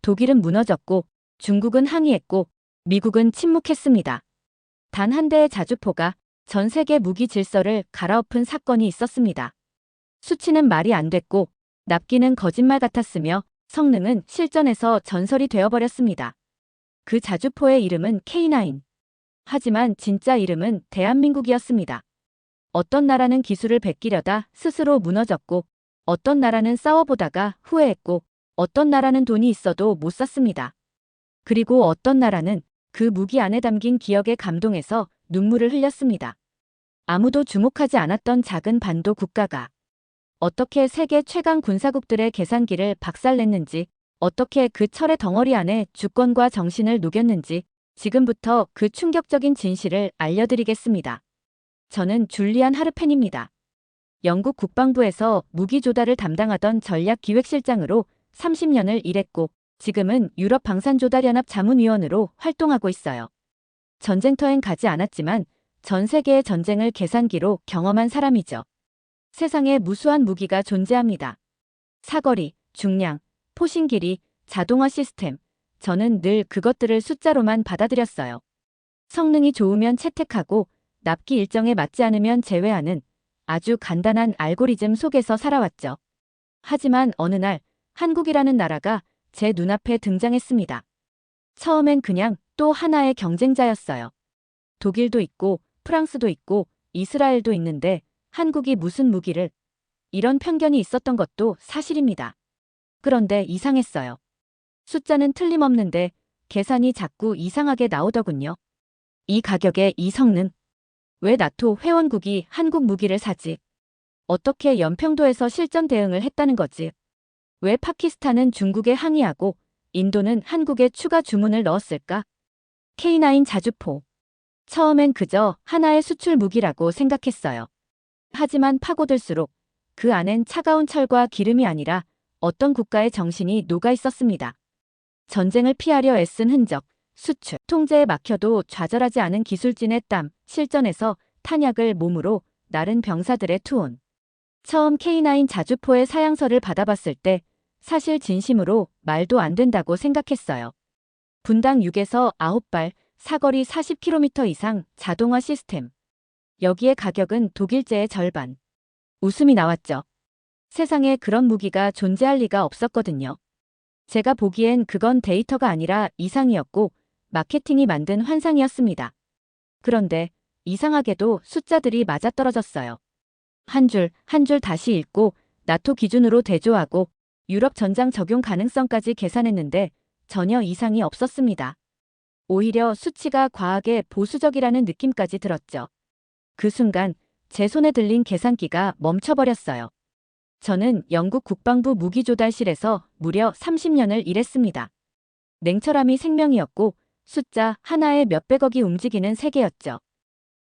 독일은 무너졌고 중국은 항의했고 미국은 침묵했습니다. 단 한 대의 자주포가 전 세계 무기 질서를 갈아엎은 사건이 있었습니다. 수치는 말이 안 됐고 납기는 거짓말 같았으며 성능은 실전에서 전설이 되어버렸습니다. 그 자주포의 이름은 K9. 하지만 진짜 이름은 대한민국이었습니다. 어떤 나라는 기술을 베끼려다 스스로 무너졌고 어떤 나라는 싸워보다가 후회했고 어떤 나라는 돈이 있어도 못 샀습니다. 그리고 어떤 나라는 그 무기 안에 담긴 기억에 감동해서 눈물을 흘렸습니다. 아무도 주목하지 않았던 작은 반도 국가가 어떻게 세계 최강 군사국들의 계산기를 박살냈는지, 어떻게 그 철의 덩어리 안에 주권과 정신을 녹였는지 지금부터 그 충격적인 진실을 알려드리겠습니다. 저는 줄리안 하르펜입니다. 영국 국방부에서 무기 조달을 담당하던 전략기획실장으로 30년을 일했고 지금은 유럽 방산조달연합 자문위원으로 활동하고 있어요. 전쟁터엔 가지 않았지만 전 세계의 전쟁을 계산기로 경험한 사람이죠. 세상에 무수한 무기가 존재합니다. 사거리, 중량, 포신 길이, 자동화 시스템. 저는 늘 그것들을 숫자로만 받아들였어요. 성능이 좋으면 채택하고 납기 일정에 맞지 않으면 제외하는 아주 간단한 알고리즘 속에서 살아왔죠. 하지만 어느 날 한국이라는 나라가 제 눈앞에 등장했습니다. 처음엔 그냥 또 하나의 경쟁자였어요. 독일도 있고 프랑스도 있고 이스라엘도 있는데 한국이 무슨 무기를, 이런 편견이 있었던 것도 사실입니다. 그런데 이상했어요. 숫자는 틀림없는데 계산이 자꾸 이상하게 나오더군요. 이 가격에 이 성능. 왜 나토 회원국이 한국 무기를 사지? 어떻게 연평도에서 실전 대응을 했다는 거지? 왜 파키스탄은 중국에 항의하고 인도는 한국에 추가 주문을 넣었을까? K9 자주포. 처음엔 그저 하나의 수출 무기라고 생각했어요. 하지만 파고들수록 그 안엔 차가운 철과 기름이 아니라 어떤 국가의 정신이 녹아 있었습니다. 전쟁을 피하려 애쓴 흔적, 수출, 통제에 막혀도 좌절하지 않은 기술진의 땀, 실전에서 탄약을 몸으로 나른 병사들의 투혼. 처음 K9 자주포의 사양서를 받아봤을 때 사실 진심으로 말도 안 된다고 생각했어요. 분당 6에서 9발, 사거리 40km 이상 자동화 시스템. 여기에 가격은 독일제의 절반. 웃음이 나왔죠. 세상에 그런 무기가 존재할 리가 없었거든요. 제가 보기엔 그건 데이터가 아니라 이상이었고 마케팅이 만든 환상이었습니다. 그런데 이상하게도 숫자들이 맞아떨어졌어요. 한 줄 한 줄 다시 읽고 나토 기준으로 대조하고 유럽 전장 적용 가능성까지 계산했는데 전혀 이상이 없었습니다. 오히려 수치가 과하게 보수적이라는 느낌까지 들었죠. 그 순간 제 손에 들린 계산기가 멈춰버렸어요. 저는 영국 국방부 무기조달실에서 무려 30년을 일했습니다. 냉철함이 생명이었고 숫자 하나에 몇백억이 움직이는 세계였죠.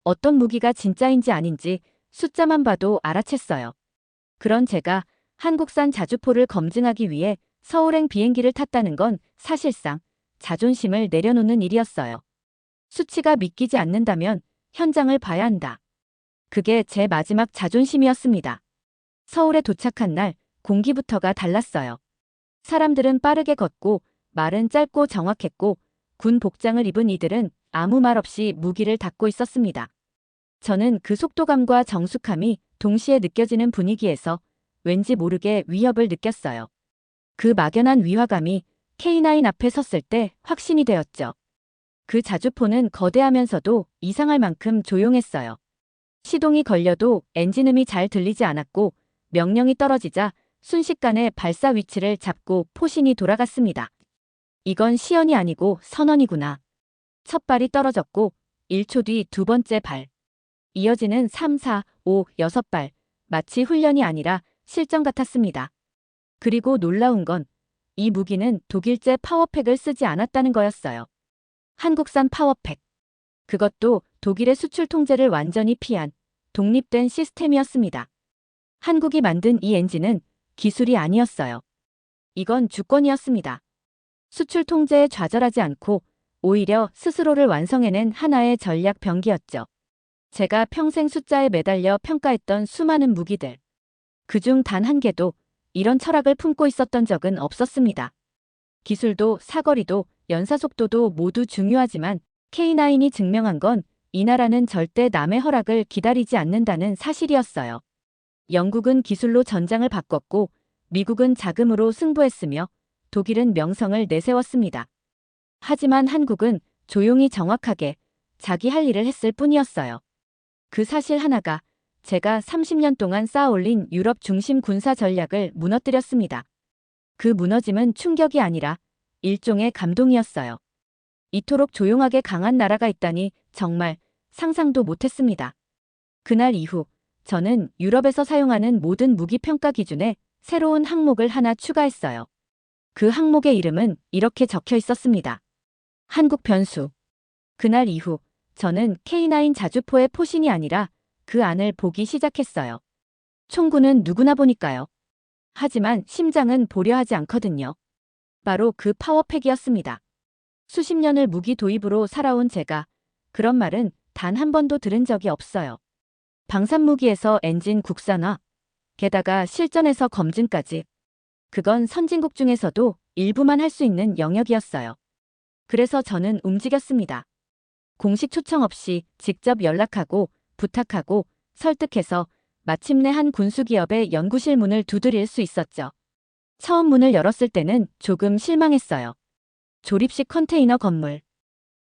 어떤 무기가 진짜인지 아닌지 숫자만 봐도 알아챘어요. 그런 제가 한국산 자주포를 검증하기 위해 서울행 비행기를 탔다는 건 사실상 자존심을 내려놓는 일이었어요. 수치가 믿기지 않는다면 현장을 봐야 한다. 그게 제 마지막 자존심이었습니다. 서울에 도착한 날 공기부터가 달랐어요. 사람들은 빠르게 걷고 말은 짧고 정확했고 군 복장을 입은 이들은 아무 말 없이 무기를 닫고 있었습니다. 저는 그 속도감과 정숙함이 동시에 느껴지는 분위기에서 왠지 모르게 위협을 느꼈어요. 그 막연한 위화감이 K9 앞에 섰을 때 확신이 되었죠. 그 자주포는 거대하면서도 이상할 만큼 조용했어요. 시동이 걸려도 엔진음이 잘 들리지 않았고 명령이 떨어지자 순식간에 발사 위치를 잡고 포신이 돌아갔습니다. 이건 시연이 아니고 선언이구나. 첫 발이 떨어졌고 1초 뒤 두 번째 발. 이어지는 3, 4, 5, 6발. 마치 훈련이 아니라 실전 같았습니다. 그리고 놀라운 건 이 무기는 독일제 파워팩을 쓰지 않았다는 거였어요. 한국산 파워팩. 그것도 독일의 수출 통제를 완전히 피한 독립된 시스템이었습니다. 한국이 만든 이 엔진은 기술이 아니었어요. 이건 주권이었습니다. 수출 통제에 좌절하지 않고 오히려 스스로를 완성해낸 하나의 전략 병기였죠. 제가 평생 숫자에 매달려 평가했던 수많은 무기들. 그중 단 한 개도 이런 철학을 품고 있었던 적은 없었습니다. 기술도 사거리도 연사속도도 모두 중요하지만 K9이 증명한 건 이 나라는 절대 남의 허락을 기다리지 않는다는 사실이었어요. 영국은 기술로 전장을 바꿨고 미국은 자금으로 승부했으며 독일은 명성을 내세웠습니다. 하지만 한국은 조용히 정확하게 자기 할 일을 했을 뿐이었어요. 그 사실 하나가 제가 30년 동안 쌓아올린 유럽 중심 군사 전략을 무너뜨렸습니다. 그 무너짐은 충격이 아니라 일종의 감동이었어요. 이토록 조용하게 강한 나라가 있다니 정말 상상도 못했습니다. 그날 이후 저는 유럽에서 사용하는 모든 무기 평가 기준에 새로운 항목을 하나 추가했어요. 그 항목의 이름은 이렇게 적혀 있었습니다. 한국 변수. 그날 이후 저는 K9 자주포의 포신이 아니라 그 안을 보기 시작했어요. 총구는 누구나 보니까요. 하지만 심장은 보려 하지 않거든요. 바로 그 파워팩이었습니다. 수십 년을 무기 도입으로 살아온 제가 그런 말은 단 한 번도 들은 적이 없어요. 방산무기에서 엔진 국산화, 게다가 실전에서 검증까지. 그건 선진국 중에서도 일부만 할 수 있는 영역이었어요. 그래서 저는 움직였습니다. 공식 초청 없이 직접 연락하고 부탁하고 설득해서 마침내 한 군수기업의 연구실 문을 두드릴 수 있었죠. 처음 문을 열었을 때는 조금 실망했어요. 조립식 컨테이너 건물.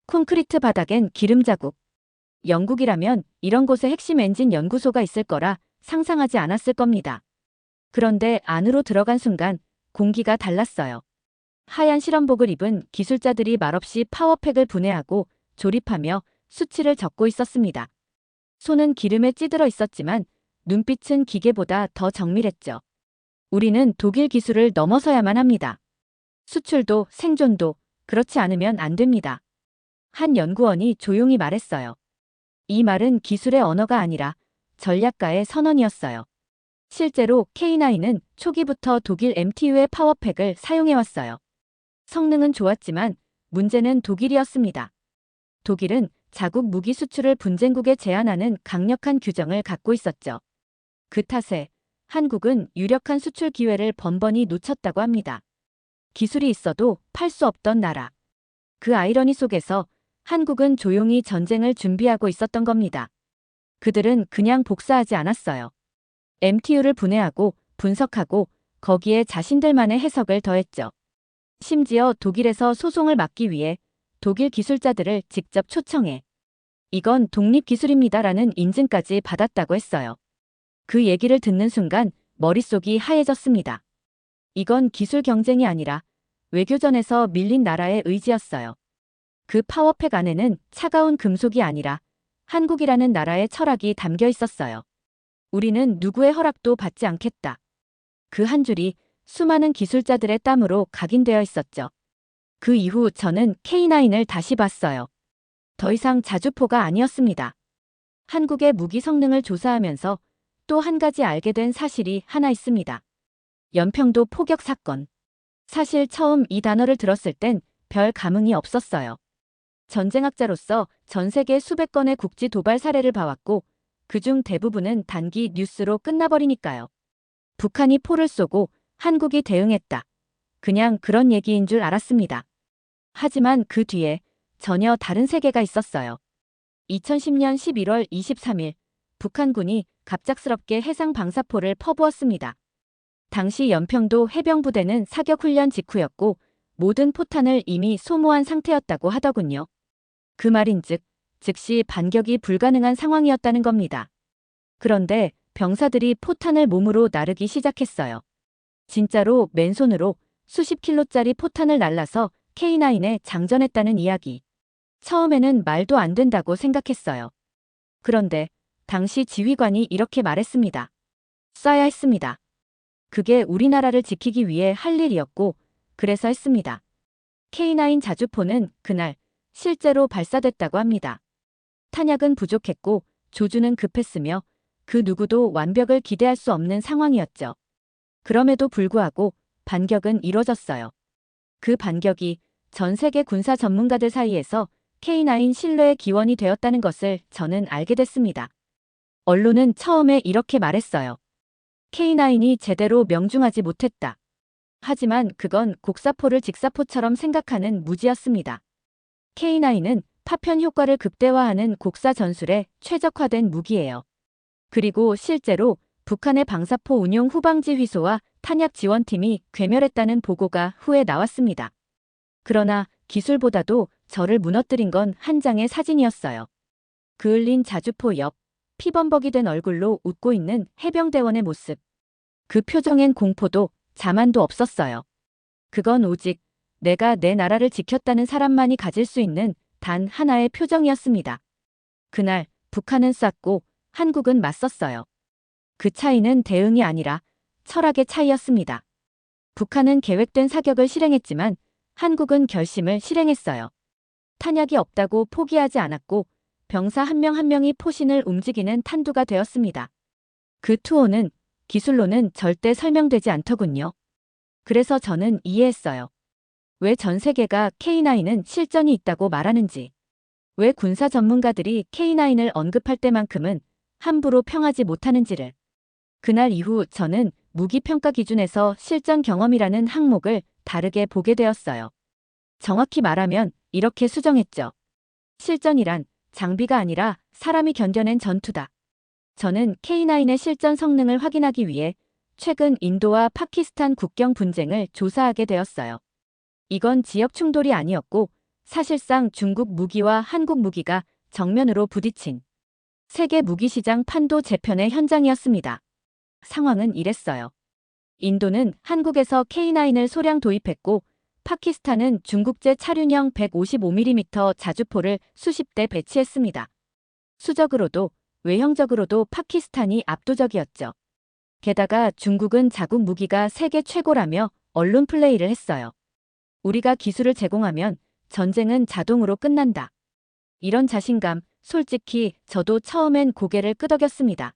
콘크리트 바닥엔 기름 자국. 영국이라면 이런 곳에 핵심 엔진 연구소가 있을 거라 상상하지 않았을 겁니다. 그런데 안으로 들어간 순간 공기가 달랐어요. 하얀 실험복을 입은 기술자들이 말없이 파워팩을 분해하고 조립하며 수치를 적고 있었습니다. 손은 기름에 찌들어 있었지만 눈빛은 기계보다 더 정밀했죠. 우리는 독일 기술을 넘어서야만 합니다. 수출도 생존도 그렇지 않으면 안 됩니다. 한 연구원이 조용히 말했어요. 이 말은 기술의 언어가 아니라 전략가의 선언이었어요. 실제로 K9은 초기부터 독일 MTU의 파워팩을 사용해왔어요. 성능은 좋았지만 문제는 독일이었습니다. 독일은 자국 무기 수출을 분쟁국에 제한하는 강력한 규정을 갖고 있었죠. 그 탓에 한국은 유력한 수출 기회를 번번이 놓쳤다고 합니다. 기술이 있어도 팔 수 없던 나라. 그 아이러니 속에서 한국은 조용히 전쟁을 준비하고 있었던 겁니다. 그들은 그냥 복사하지 않았어요. MTU를 분해하고 분석하고 거기에 자신들만의 해석을 더했죠. 심지어 독일에서 소송을 막기 위해 독일 기술자들을 직접 초청해 이건 독립기술입니다라는 인증까지 받았다고 했어요. 그 얘기를 듣는 순간 머릿속이 하얘졌습니다. 이건 기술 경쟁이 아니라 외교전에서 밀린 나라의 의지였어요. 그 파워팩 안에는 차가운 금속이 아니라 한국이라는 나라의 철학이 담겨 있었어요. 우리는 누구의 허락도 받지 않겠다. 그 한 줄이 수많은 기술자들의 땀으로 각인되어 있었죠. 그 이후 저는 K9을 다시 봤어요. 더 이상 자주포가 아니었습니다. 한국의 무기 성능을 조사하면서 또 한 가지 알게 된 사실이 하나 있습니다. 연평도 포격 사건. 사실 처음 이 단어를 들었을 땐 별 감흥이 없었어요. 전쟁학자로서 전 세계 수백 건의 국지 도발 사례를 봐왔고 그중 대부분은 단기 뉴스로 끝나버리니까요. 북한이 포를 쏘고 한국이 대응했다. 그냥 그런 얘기인 줄 알았습니다. 하지만 그 뒤에 전혀 다른 세계가 있었어요. 2010년 11월 23일 북한군이 갑작스럽게 해상 방사포를 퍼부었습니다. 당시 연평도 해병부대는 사격훈련 직후였고 모든 포탄을 이미 소모한 상태였다고 하더군요. 그 말인즉 즉시 반격이 불가능한 상황이었다는 겁니다. 그런데 병사들이 포탄을 몸으로 나르기 시작했어요. 진짜로 맨손으로 수십 킬로짜리 포탄을 날라서 K9에 장전했다는 이야기. 처음에는 말도 안 된다고 생각했어요. 그런데 당시 지휘관이 이렇게 말했습니다. 쏴야 했습니다. 그게 우리나라를 지키기 위해 할 일이었고 그래서 했습니다. K9 자주포는 그날 실제로 발사됐다고 합니다. 탄약은 부족했고 조주는 급했으며 그 누구도 완벽을 기대할 수 없는 상황이었죠. 그럼에도 불구하고 반격은 이뤄졌어요. 그 반격이 전 세계 군사 전문가들 사이에서 K9 신뢰의 기원이 되었다는 것을 저는 알게 됐습니다. 언론은 처음에 이렇게 말했어요. K9이 제대로 명중하지 못했다. 하지만 그건 곡사포를 직사포처럼 생각하는 무지였습니다. K9은 파편 효과를 극대화하는 곡사 전술에 최적화된 무기예요. 그리고 실제로 북한의 방사포 운용 후방지휘소와 탄약 지원팀이 괴멸했다는 보고가 후에 나왔습니다. 그러나 기술보다도 저를 무너뜨린 건 한 장의 사진이었어요. 그을린 자주포 옆 피범벅이 된 얼굴로 웃고 있는 해병대원의 모습. 그 표정엔 공포도 자만도 없었어요. 그건 오직 내가 내 나라를 지켰다는 사람만이 가질 수 있는 단 하나의 표정이었습니다. 그날 북한은 쐈고 한국은 맞섰어요. 그 차이는 대응이 아니라 철학의 차이였습니다. 북한은 계획된 사격을 실행했지만 한국은 결심을 실행했어요. 탄약이 없다고 포기하지 않았고 병사 한 명 한 명이 포신을 움직이는 탄두가 되었습니다. 그 투호는 기술로는 절대 설명되지 않더군요. 그래서 저는 이해했어요. 왜 전 세계가 K9은 실전이 있다고 말하는지. 왜 군사 전문가들이 K9을 언급할 때만큼은 함부로 평하지 못하는지를. 그날 이후 저는 무기평가 기준에서 실전 경험이라는 항목을 다르게 보게 되었어요. 정확히 말하면 이렇게 수정했죠. 실전이란 장비가 아니라 사람이 견뎌낸 전투다. 저는 K9의 실전 성능을 확인하기 위해 최근 인도와 파키스탄 국경 분쟁을 조사하게 되었어요. 이건 지역 충돌이 아니었고 사실상 중국 무기와 한국 무기가 정면으로 부딪힌 세계 무기시장 판도 재편의 현장이었습니다. 상황은 이랬어요. 인도는 한국에서 K9을 소량 도입했고 파키스탄은 중국제 차륜형 155mm 자주포를 수십 대 배치했습니다. 수적으로도 외형적으로도 파키스탄이 압도적이었죠. 게다가 중국은 자국 무기가 세계 최고라며 언론 플레이를 했어요. 우리가 기술을 제공하면 전쟁은 자동으로 끝난다. 이런 자신감, 솔직히 저도 처음엔 고개를 끄덕였습니다.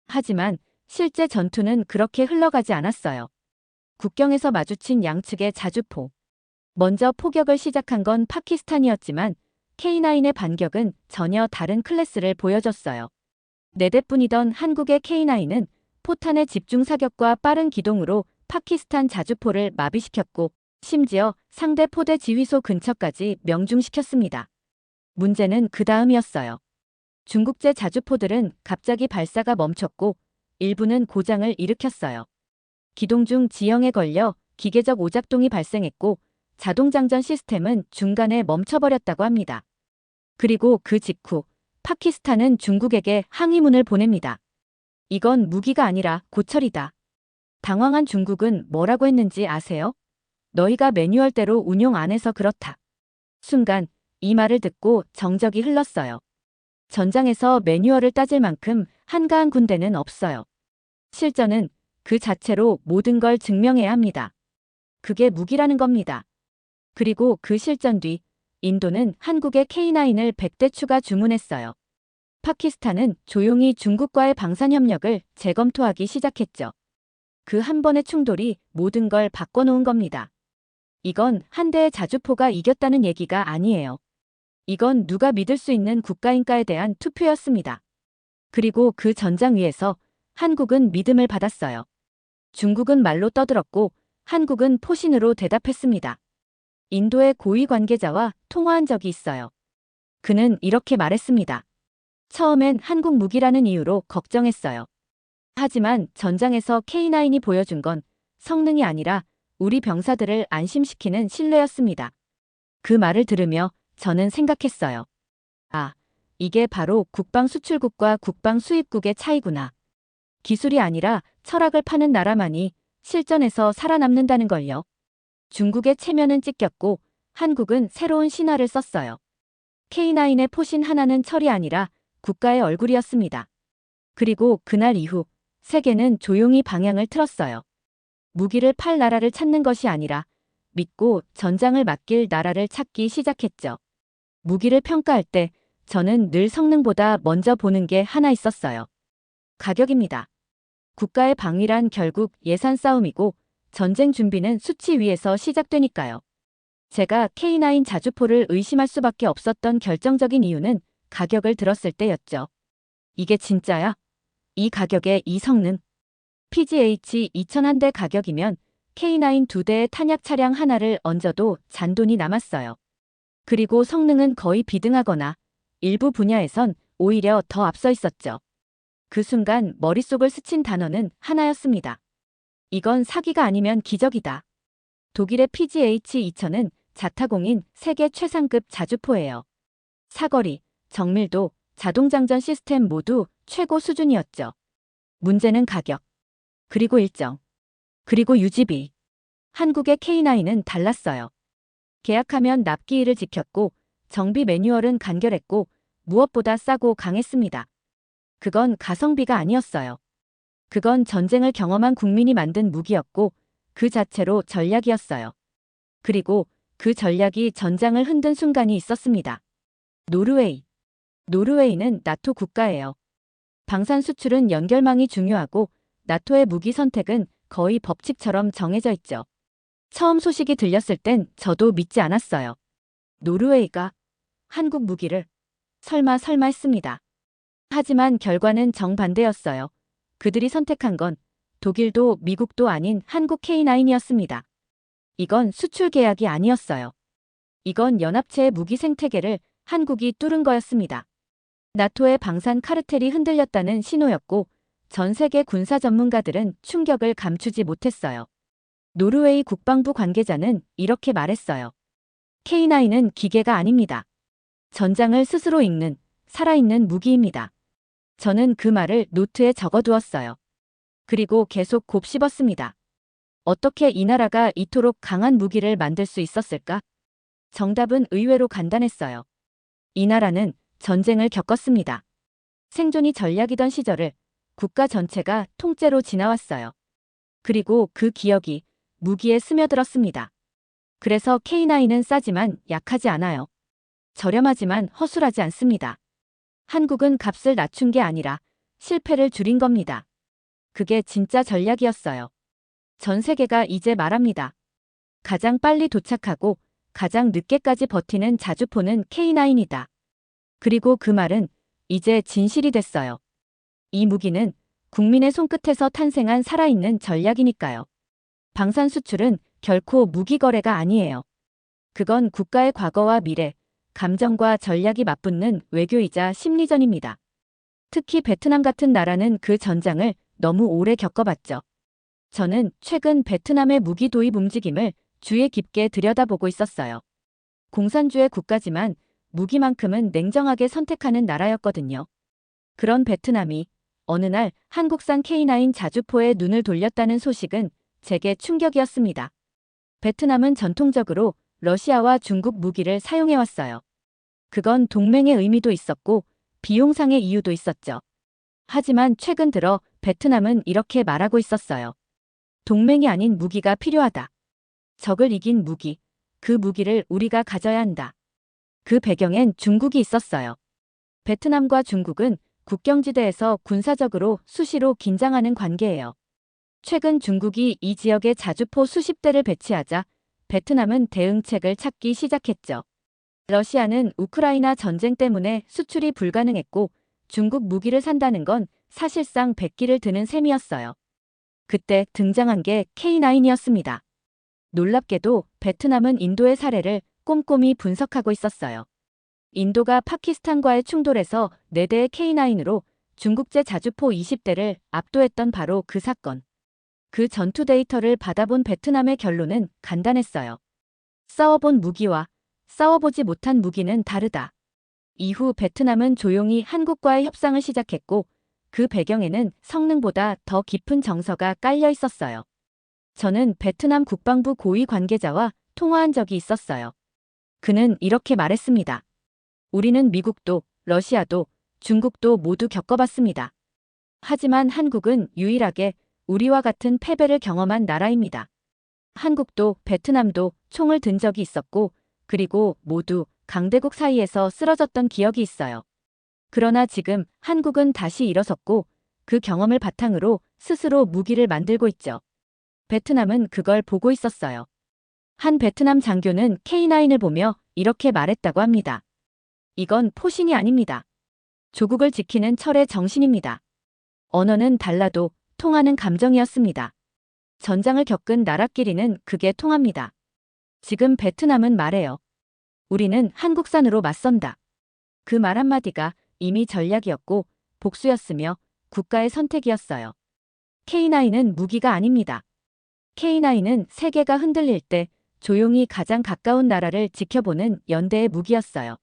하지만 실제 전투는 그렇게 흘러가지 않았어요. 국경에서 마주친 양측의 자주포. 먼저 포격을 시작한 건 파키스탄이었지만 K9의 반격은 전혀 다른 클래스를 보여줬어요. 4대뿐이던 한국의 K9은 포탄의 집중 사격과 빠른 기동으로 파키스탄 자주포를 마비시켰고 심지어 상대 포대 지휘소 근처까지 명중시켰습니다. 문제는 그 다음이었어요. 중국제 자주포들은 갑자기 발사가 멈췄고 일부는 고장을 일으켰어요. 기동 중 지형에 걸려 기계적 오작동이 발생했고 자동장전 시스템은 중간에 멈춰버렸다고 합니다. 그리고 그 직후 파키스탄은 중국에게 항의문을 보냅니다. 이건 무기가 아니라 고철이다. 당황한 중국은 뭐라고 했는지 아세요? 너희가 매뉴얼대로 운용 안 해서 그렇다. 순간 이 말을 듣고 정적이 흘렀어요. 전장에서 매뉴얼을 따질 만큼 한가한 군대는 없어요. 실전은 그 자체로 모든 걸 증명해야 합니다. 그게 무기라는 겁니다. 그리고 그 실전 뒤 인도는 한국의 K9을 100대 추가 주문했어요. 파키스탄은 조용히 중국과의 방산협력을 재검토하기 시작했죠. 그 한 번의 충돌이 모든 걸 바꿔놓은 겁니다. 이건 한 대의 자주포가 이겼다는 얘기가 아니에요. 이건 누가 믿을 수 있는 국가인가에 대한 투표였습니다. 그리고 그 전장 위에서 한국은 믿음을 받았어요. 중국은 말로 떠들었고 한국은 포신으로 대답했습니다. 인도의 고위 관계자와 통화한 적이 있어요. 그는 이렇게 말했습니다. 처음엔 한국 무기라는 이유로 걱정했어요. 하지만 전장에서 K9이 보여준 건 성능이 아니라 우리 병사들을 안심시키는 신뢰였습니다. 그 말을 들으며 저는 생각했어요. 아, 이게 바로 국방 수출국과 국방 수입국의 차이구나. 기술이 아니라 철학을 파는 나라만이 실전에서 살아남는다는 걸요. 중국의 체면은 찢겼고 한국은 새로운 신화를 썼어요. K9의 포신 하나는 철이 아니라 국가의 얼굴이었습니다. 그리고 그날 이후 세계는 조용히 방향을 틀었어요. 무기를 팔 나라를 찾는 것이 아니라 믿고 전장을 맡길 나라를 찾기 시작했죠. 무기를 평가할 때 저는 늘 성능보다 먼저 보는 게 하나 있었어요. 가격입니다. 국가의 방위란 결국 예산 싸움이고 전쟁 준비는 수치 위에서 시작되니까요. 제가 K9 자주포를 의심할 수밖에 없었던 결정적인 이유는 가격을 들었을 때였죠. 이게 진짜야? 이 가격에 이 성능? PGH 2000 한 대 가격이면 K9 2대의 탄약 차량 하나를 얹어도 잔돈이 남았어요. 그리고 성능은 거의 비등하거나 일부 분야에선 오히려 더 앞서 있었죠. 그 순간 머릿속을 스친 단어는 하나였습니다. 이건 사기가 아니면 기적이다. 독일의 PGH-2000은 자타공인 세계 최상급 자주포예요. 사거리, 정밀도, 자동장전 시스템 모두 최고 수준이었죠. 문제는 가격, 그리고 일정, 그리고 유지비. 한국의 K9은 달랐어요. 계약하면 납기일을 지켰고 정비 매뉴얼은 간결했고 무엇보다 싸고 강했습니다. 그건 가성비가 아니었어요. 그건 전쟁을 경험한 국민이 만든 무기였고 그 자체로 전략이었어요. 그리고 그 전략이 전장을 흔든 순간이 있었습니다. 노르웨이. 노르웨이는 나토 국가예요. 방산 수출은 연결망이 중요하고 나토의 무기 선택은 거의 법칙처럼 정해져 있죠. 처음 소식이 들렸을 땐 저도 믿지 않았어요. 노르웨이가 한국 무기를 설마 했습니다. 하지만 결과는 정반대였어요. 그들이 선택한 건 독일도 미국도 아닌 한국 K9이었습니다. 이건 수출 계약이 아니었어요. 이건 연합체의 무기 생태계를 한국이 뚫은 거였습니다. 나토의 방산 카르텔이 흔들렸다는 신호였고 전 세계 군사 전문가들은 충격을 감추지 못했어요. 노르웨이 국방부 관계자는 이렇게 말했어요. K9은 기계가 아닙니다. 전장을 스스로 읽는 살아있는 무기입니다. 저는 그 말을 노트에 적어두었어요. 그리고 계속 곱씹었습니다. 어떻게 이 나라가 이토록 강한 무기를 만들 수 있었을까? 정답은 의외로 간단했어요. 이 나라는 전쟁을 겪었습니다. 생존이 전략이던 시절을 국가 전체가 통째로 지나왔어요. 그리고 그 기억이 무기에 스며들었습니다. 그래서 K9은 싸지만 약하지 않아요. 저렴하지만 허술하지 않습니다. 한국은 값을 낮춘 게 아니라 실패를 줄인 겁니다. 그게 진짜 전략이었어요. 전 세계가 이제 말합니다. 가장 빨리 도착하고 가장 늦게까지 버티는 자주포는 K9이다. 그리고 그 말은 이제 진실이 됐어요. 이 무기는 국민의 손끝에서 탄생한 살아있는 전략이니까요. 방산 수출은 결코 무기 거래가 아니에요. 그건 국가의 과거와 미래, 감정과 전략이 맞붙는 외교이자 심리전입니다. 특히 베트남 같은 나라는 그 전장을 너무 오래 겪어봤죠. 저는 최근 베트남의 무기 도입 움직임을 주의 깊게 들여다보고 있었어요. 공산주의 국가지만 무기만큼은 냉정하게 선택하는 나라였거든요. 그런 베트남이 어느 날 한국산 K9 자주포에 눈을 돌렸다는 소식은 제게 충격이었습니다. 베트남은 전통적으로 러시아와 중국 무기를 사용해왔어요. 그건 동맹의 의미도 있었고 비용상의 이유도 있었죠. 하지만 최근 들어 베트남은 이렇게 말하고 있었어요. 동맹이 아닌 무기가 필요하다. 적을 이긴 무기, 그 무기를 우리가 가져야 한다. 그 배경엔 중국이 있었어요. 베트남과 중국은 국경지대에서 군사적으로 수시로 긴장하는 관계예요. 최근 중국이 이 지역에 자주포 수십 대를 배치하자 베트남은 대응책을 찾기 시작했죠. 러시아는 우크라이나 전쟁 때문에 수출이 불가능했고 중국 무기를 산다는 건 사실상 백기를 드는 셈이었어요. 그때 등장한 게 K9이었습니다. 놀랍게도 베트남은 인도의 사례를 꼼꼼히 분석하고 있었어요. 인도가 파키스탄과의 충돌에서 4대의 K9으로 중국제 자주포 20대를 압도했던 바로 그 사건. 그 전투 데이터를 받아본 베트남의 결론은 간단했어요. 싸워본 무기와 싸워보지 못한 무기는 다르다. 이후 베트남은 조용히 한국과의 협상을 시작했고 그 배경에는 성능보다 더 깊은 정서가 깔려 있었어요. 저는 베트남 국방부 고위 관계자와 통화한 적이 있었어요. 그는 이렇게 말했습니다. 우리는 미국도, 러시아도, 중국도 모두 겪어봤습니다. 하지만 한국은 유일하게 우리와 같은 패배를 경험한 나라입니다. 한국도 베트남도 총을 든 적이 있었고 그리고 모두 강대국 사이에서 쓰러졌던 기억이 있어요. 그러나 지금 한국은 다시 일어섰고 그 경험을 바탕으로 스스로 무기를 만들고 있죠. 베트남은 그걸 보고 있었어요. 한 베트남 장교는 K9을 보며 이렇게 말했다고 합니다. 이건 포신이 아닙니다. 조국을 지키는 철의 정신입니다. 언어는 달라도 통하는 감정이었습니다. 전장을 겪은 나라끼리는 그게 통합니다. 지금 베트남은 말해요. 우리는 한국산으로 맞선다. 그 말 한마디가 이미 전략이었고 복수였으며 국가의 선택이었어요. K9은 무기가 아닙니다. K9은 세계가 흔들릴 때 조용히 가장 가까운 나라를 지켜보는 연대의 무기였어요.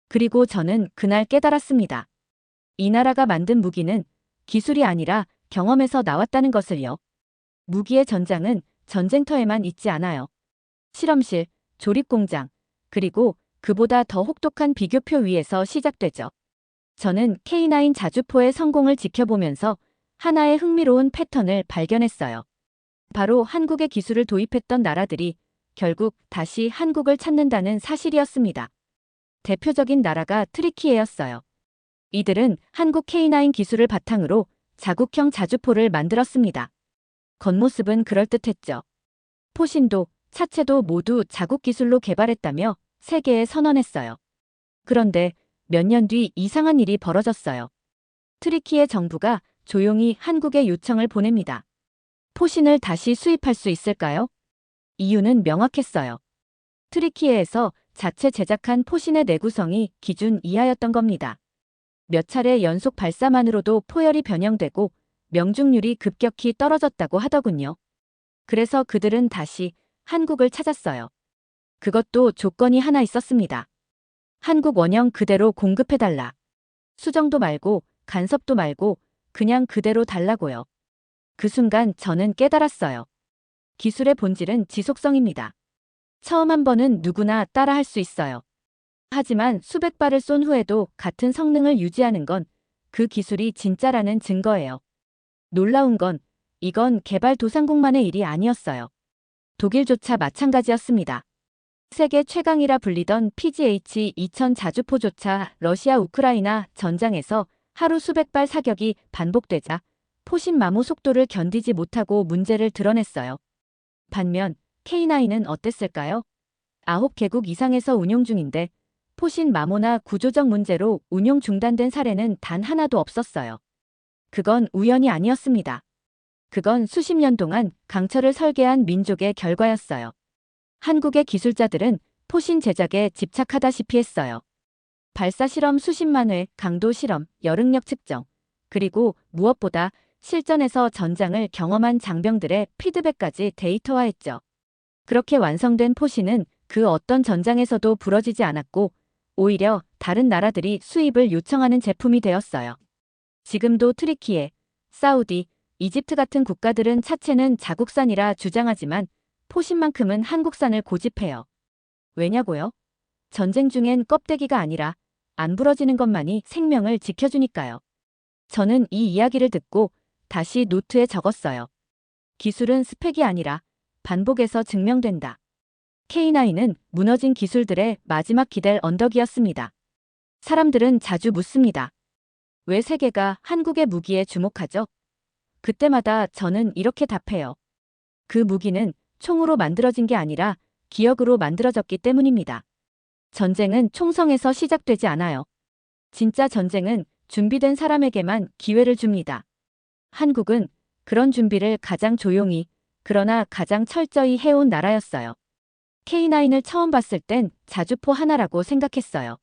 그리고 저는 그날 깨달았습니다. 이 나라가 만든 무기는 기술이 아니라 경험에서 나왔다는 것을요. 무기의 전장은 전쟁터에만 있지 않아요. 실험실, 조립공장, 그리고 그보다 더 혹독한 비교표 위에서 시작되죠. 저는 K9 자주포의 성공을 지켜보면서 하나의 흥미로운 패턴을 발견했어요. 바로 한국의 기술을 도입했던 나라들이 결국 다시 한국을 찾는다는 사실이었습니다. 대표적인 나라가 트리키예였어요. 이들은 한국 K9 기술을 바탕으로 자국형 자주포를 만들었습니다. 겉모습은 그럴듯했죠. 포신도, 차체도 모두 자국 기술로 개발했다며 세계에 선언했어요. 그런데 몇 년 뒤 이상한 일이 벌어졌어요. 트리키의 정부가 조용히 한국에 요청을 보냅니다. 포신을 다시 수입할 수 있을까요? 이유는 명확했어요. 트리키에에서 자체 제작한 포신의 내구성이 기준 이하였던 겁니다. 몇 차례 연속 발사만으로도 포열이 변형되고 명중률이 급격히 떨어졌다고 하더군요. 그래서 그들은 다시 한국을 찾았어요. 그것도 조건이 하나 있었습니다. 한국 원형 그대로 공급해달라. 수정도 말고 간섭도 말고 그냥 그대로 달라고요. 그 순간 저는 깨달았어요. 기술의 본질은 지속성입니다. 처음 한 번은 누구나 따라할 수 있어요. 하지만 수백 발을 쏜 후에도 같은 성능을 유지하는 건 그 기술이 진짜라는 증거예요. 놀라운 건 이건 개발도상국만의 일이 아니었어요. 독일조차 마찬가지였습니다. 세계 최강이라 불리던 PGH-2000 자주포조차 러시아 우크라이나 전장에서 하루 수백 발 사격이 반복되자 포신 마모 속도를 견디지 못하고 문제를 드러냈어요. 반면 K9은 어땠을까요? 9개국 이상에서 운용 중인데 포신 마모나 구조적 문제로 운용 중단된 사례는 단 하나도 없었어요. 그건 우연이 아니었습니다. 그건 수십 년 동안 강철을 설계한 민족의 결과였어요. 한국의 기술자들은 포신 제작에 집착하다시피 했어요. 발사 실험 수십만 회, 강도 실험, 여릉력 측정, 그리고 무엇보다 실전에서 전장을 경험한 장병들의 피드백까지 데이터화했죠. 그렇게 완성된 포신은 그 어떤 전장에서도 부러지지 않았고 오히려 다른 나라들이 수입을 요청하는 제품이 되었어요. 지금도 트리키에, 사우디, 이집트 같은 국가들은 차체는 자국산이라 주장하지만 포신만큼은 한국산을 고집해요. 왜냐고요? 전쟁 중엔 껍데기가 아니라 안 부러지는 것만이 생명을 지켜주니까요. 저는 이 이야기를 듣고 다시 노트에 적었어요. 기술은 스펙이 아니라 반복에서 증명된다. K9은 무너진 기술들의 마지막 기댈 언덕이었습니다. 사람들은 자주 묻습니다. 왜 세계가 한국의 무기에 주목하죠? 그때마다 저는 이렇게 답해요. 그 무기는 총으로 만들어진 게 아니라 기억으로 만들어졌기 때문입니다. 전쟁은 총성에서 시작되지 않아요. 진짜 전쟁은 준비된 사람에게만 기회를 줍니다. 한국은 그런 준비를 가장 조용히, 그러나 가장 철저히 해온 나라였어요. K9을 처음 봤을 땐 자주포 하나라고 생각했어요.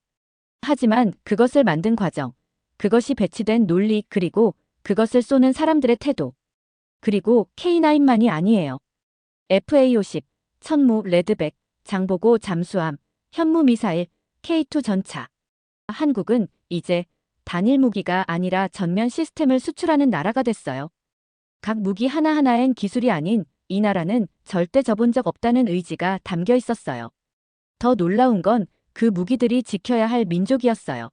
하지만 그것을 만든 과정, 그것이 배치된 논리 그리고 그것을 쏘는 사람들의 태도, 그리고 K9만이 아니에요. FA-50, 천무, 레드백, 장보고 잠수함, 현무 미사일, K2 전차. 한국은 이제 단일 무기가 아니라 전면 시스템을 수출하는 나라가 됐어요. 각 무기 하나하나엔 기술이 아닌 이 나라는 절대 져본 적 없다는 의지가 담겨 있었어요. 더 놀라운 건 그 무기들이 지켜야 할 민족이었어요.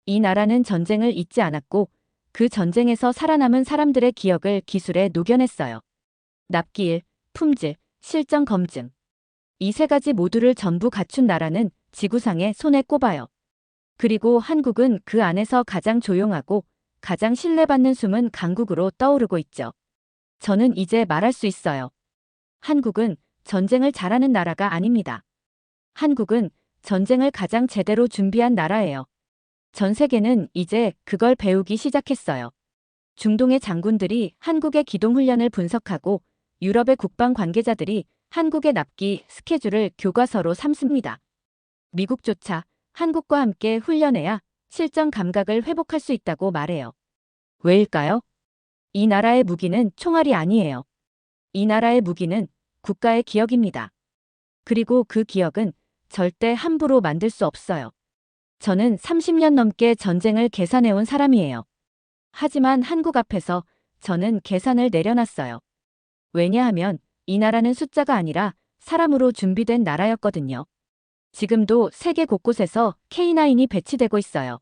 이 나라는 전쟁을 잊지 않았고 그 전쟁에서 살아남은 사람들의 기억을 기술에 녹여냈어요. 납기일, 품질, 실전 검증. 이 세 가지 모두를 전부 갖춘 나라는 지구상에 손에 꼽아요. 그리고 한국은 그 안에서 가장 조용하고 가장 신뢰받는 숨은 강국으로 떠오르고 있죠. 저는 이제 말할 수 있어요. 한국은 전쟁을 잘하는 나라가 아닙니다. 한국은 전쟁을 가장 제대로 준비한 나라예요. 전 세계는 이제 그걸 배우기 시작했어요. 중동의 장군들이 한국의 기동훈련을 분석하고 유럽의 국방 관계자들이 한국의 납기 스케줄을 교과서로 삼습니다. 미국조차 한국과 함께 훈련해야 실전 감각을 회복할 수 있다고 말해요. 왜일까요? 이 나라의 무기는 총알이 아니에요. 이 나라의 무기는 국가의 기억입니다. 그리고 그 기억은 절대 함부로 만들 수 없어요. 저는 30년 넘게 전쟁을 계산해온 사람이에요. 하지만 한국 앞에서 저는 계산을 내려놨어요. 왜냐하면 이 나라는 숫자가 아니라 사람으로 준비된 나라였거든요. 지금도 세계 곳곳에서 K9이 배치되고 있어요.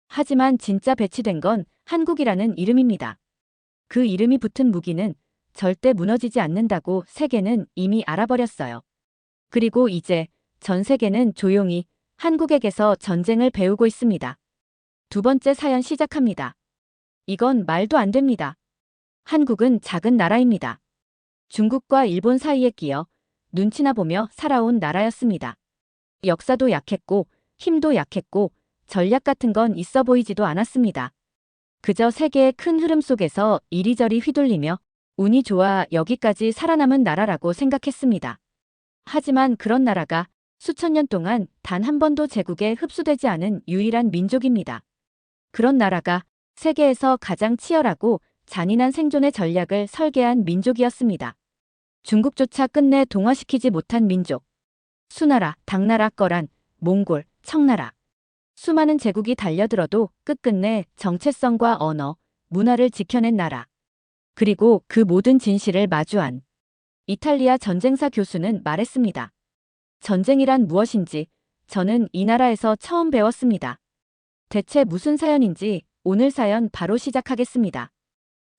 하지만 진짜 배치된 건 한국이라는 이름입니다. 그 이름이 붙은 무기는 절대 무너지지 않는다고 세계는 이미 알아버렸어요. 그리고 이제 전 세계는 조용히 한국에게서 전쟁을 배우고 있습니다. 두 번째 사연 시작합니다. 이건 말도 안 됩니다. 한국은 작은 나라입니다. 중국과 일본 사이에 끼어 눈치나 보며 살아온 나라였습니다. 역사도 약했고 힘도 약했고 전략 같은 건 있어 보이지도 않았습니다. 그저 세계의 큰 흐름 속에서 이리저리 휘둘리며 운이 좋아 여기까지 살아남은 나라라고 생각했습니다. 하지만 그런 나라가 수천 년 동안 단 한 번도 제국에 흡수되지 않은 유일한 민족입니다. 그런 나라가 세계에서 가장 치열하고 잔인한 생존의 전략을 설계한 민족이었습니다. 중국조차 끝내 동화시키지 못한 민족. 수나라, 당나라, 거란, 몽골, 청나라. 수많은 제국이 달려들어도 끝끝내 정체성과 언어, 문화를 지켜낸 나라. 그리고 그 모든 진실을 마주한 이탈리아 전쟁사 교수는 말했습니다. 전쟁이란 무엇인지 저는 이 나라에서 처음 배웠습니다. 대체 무슨 사연인지 오늘 사연 바로 시작하겠습니다.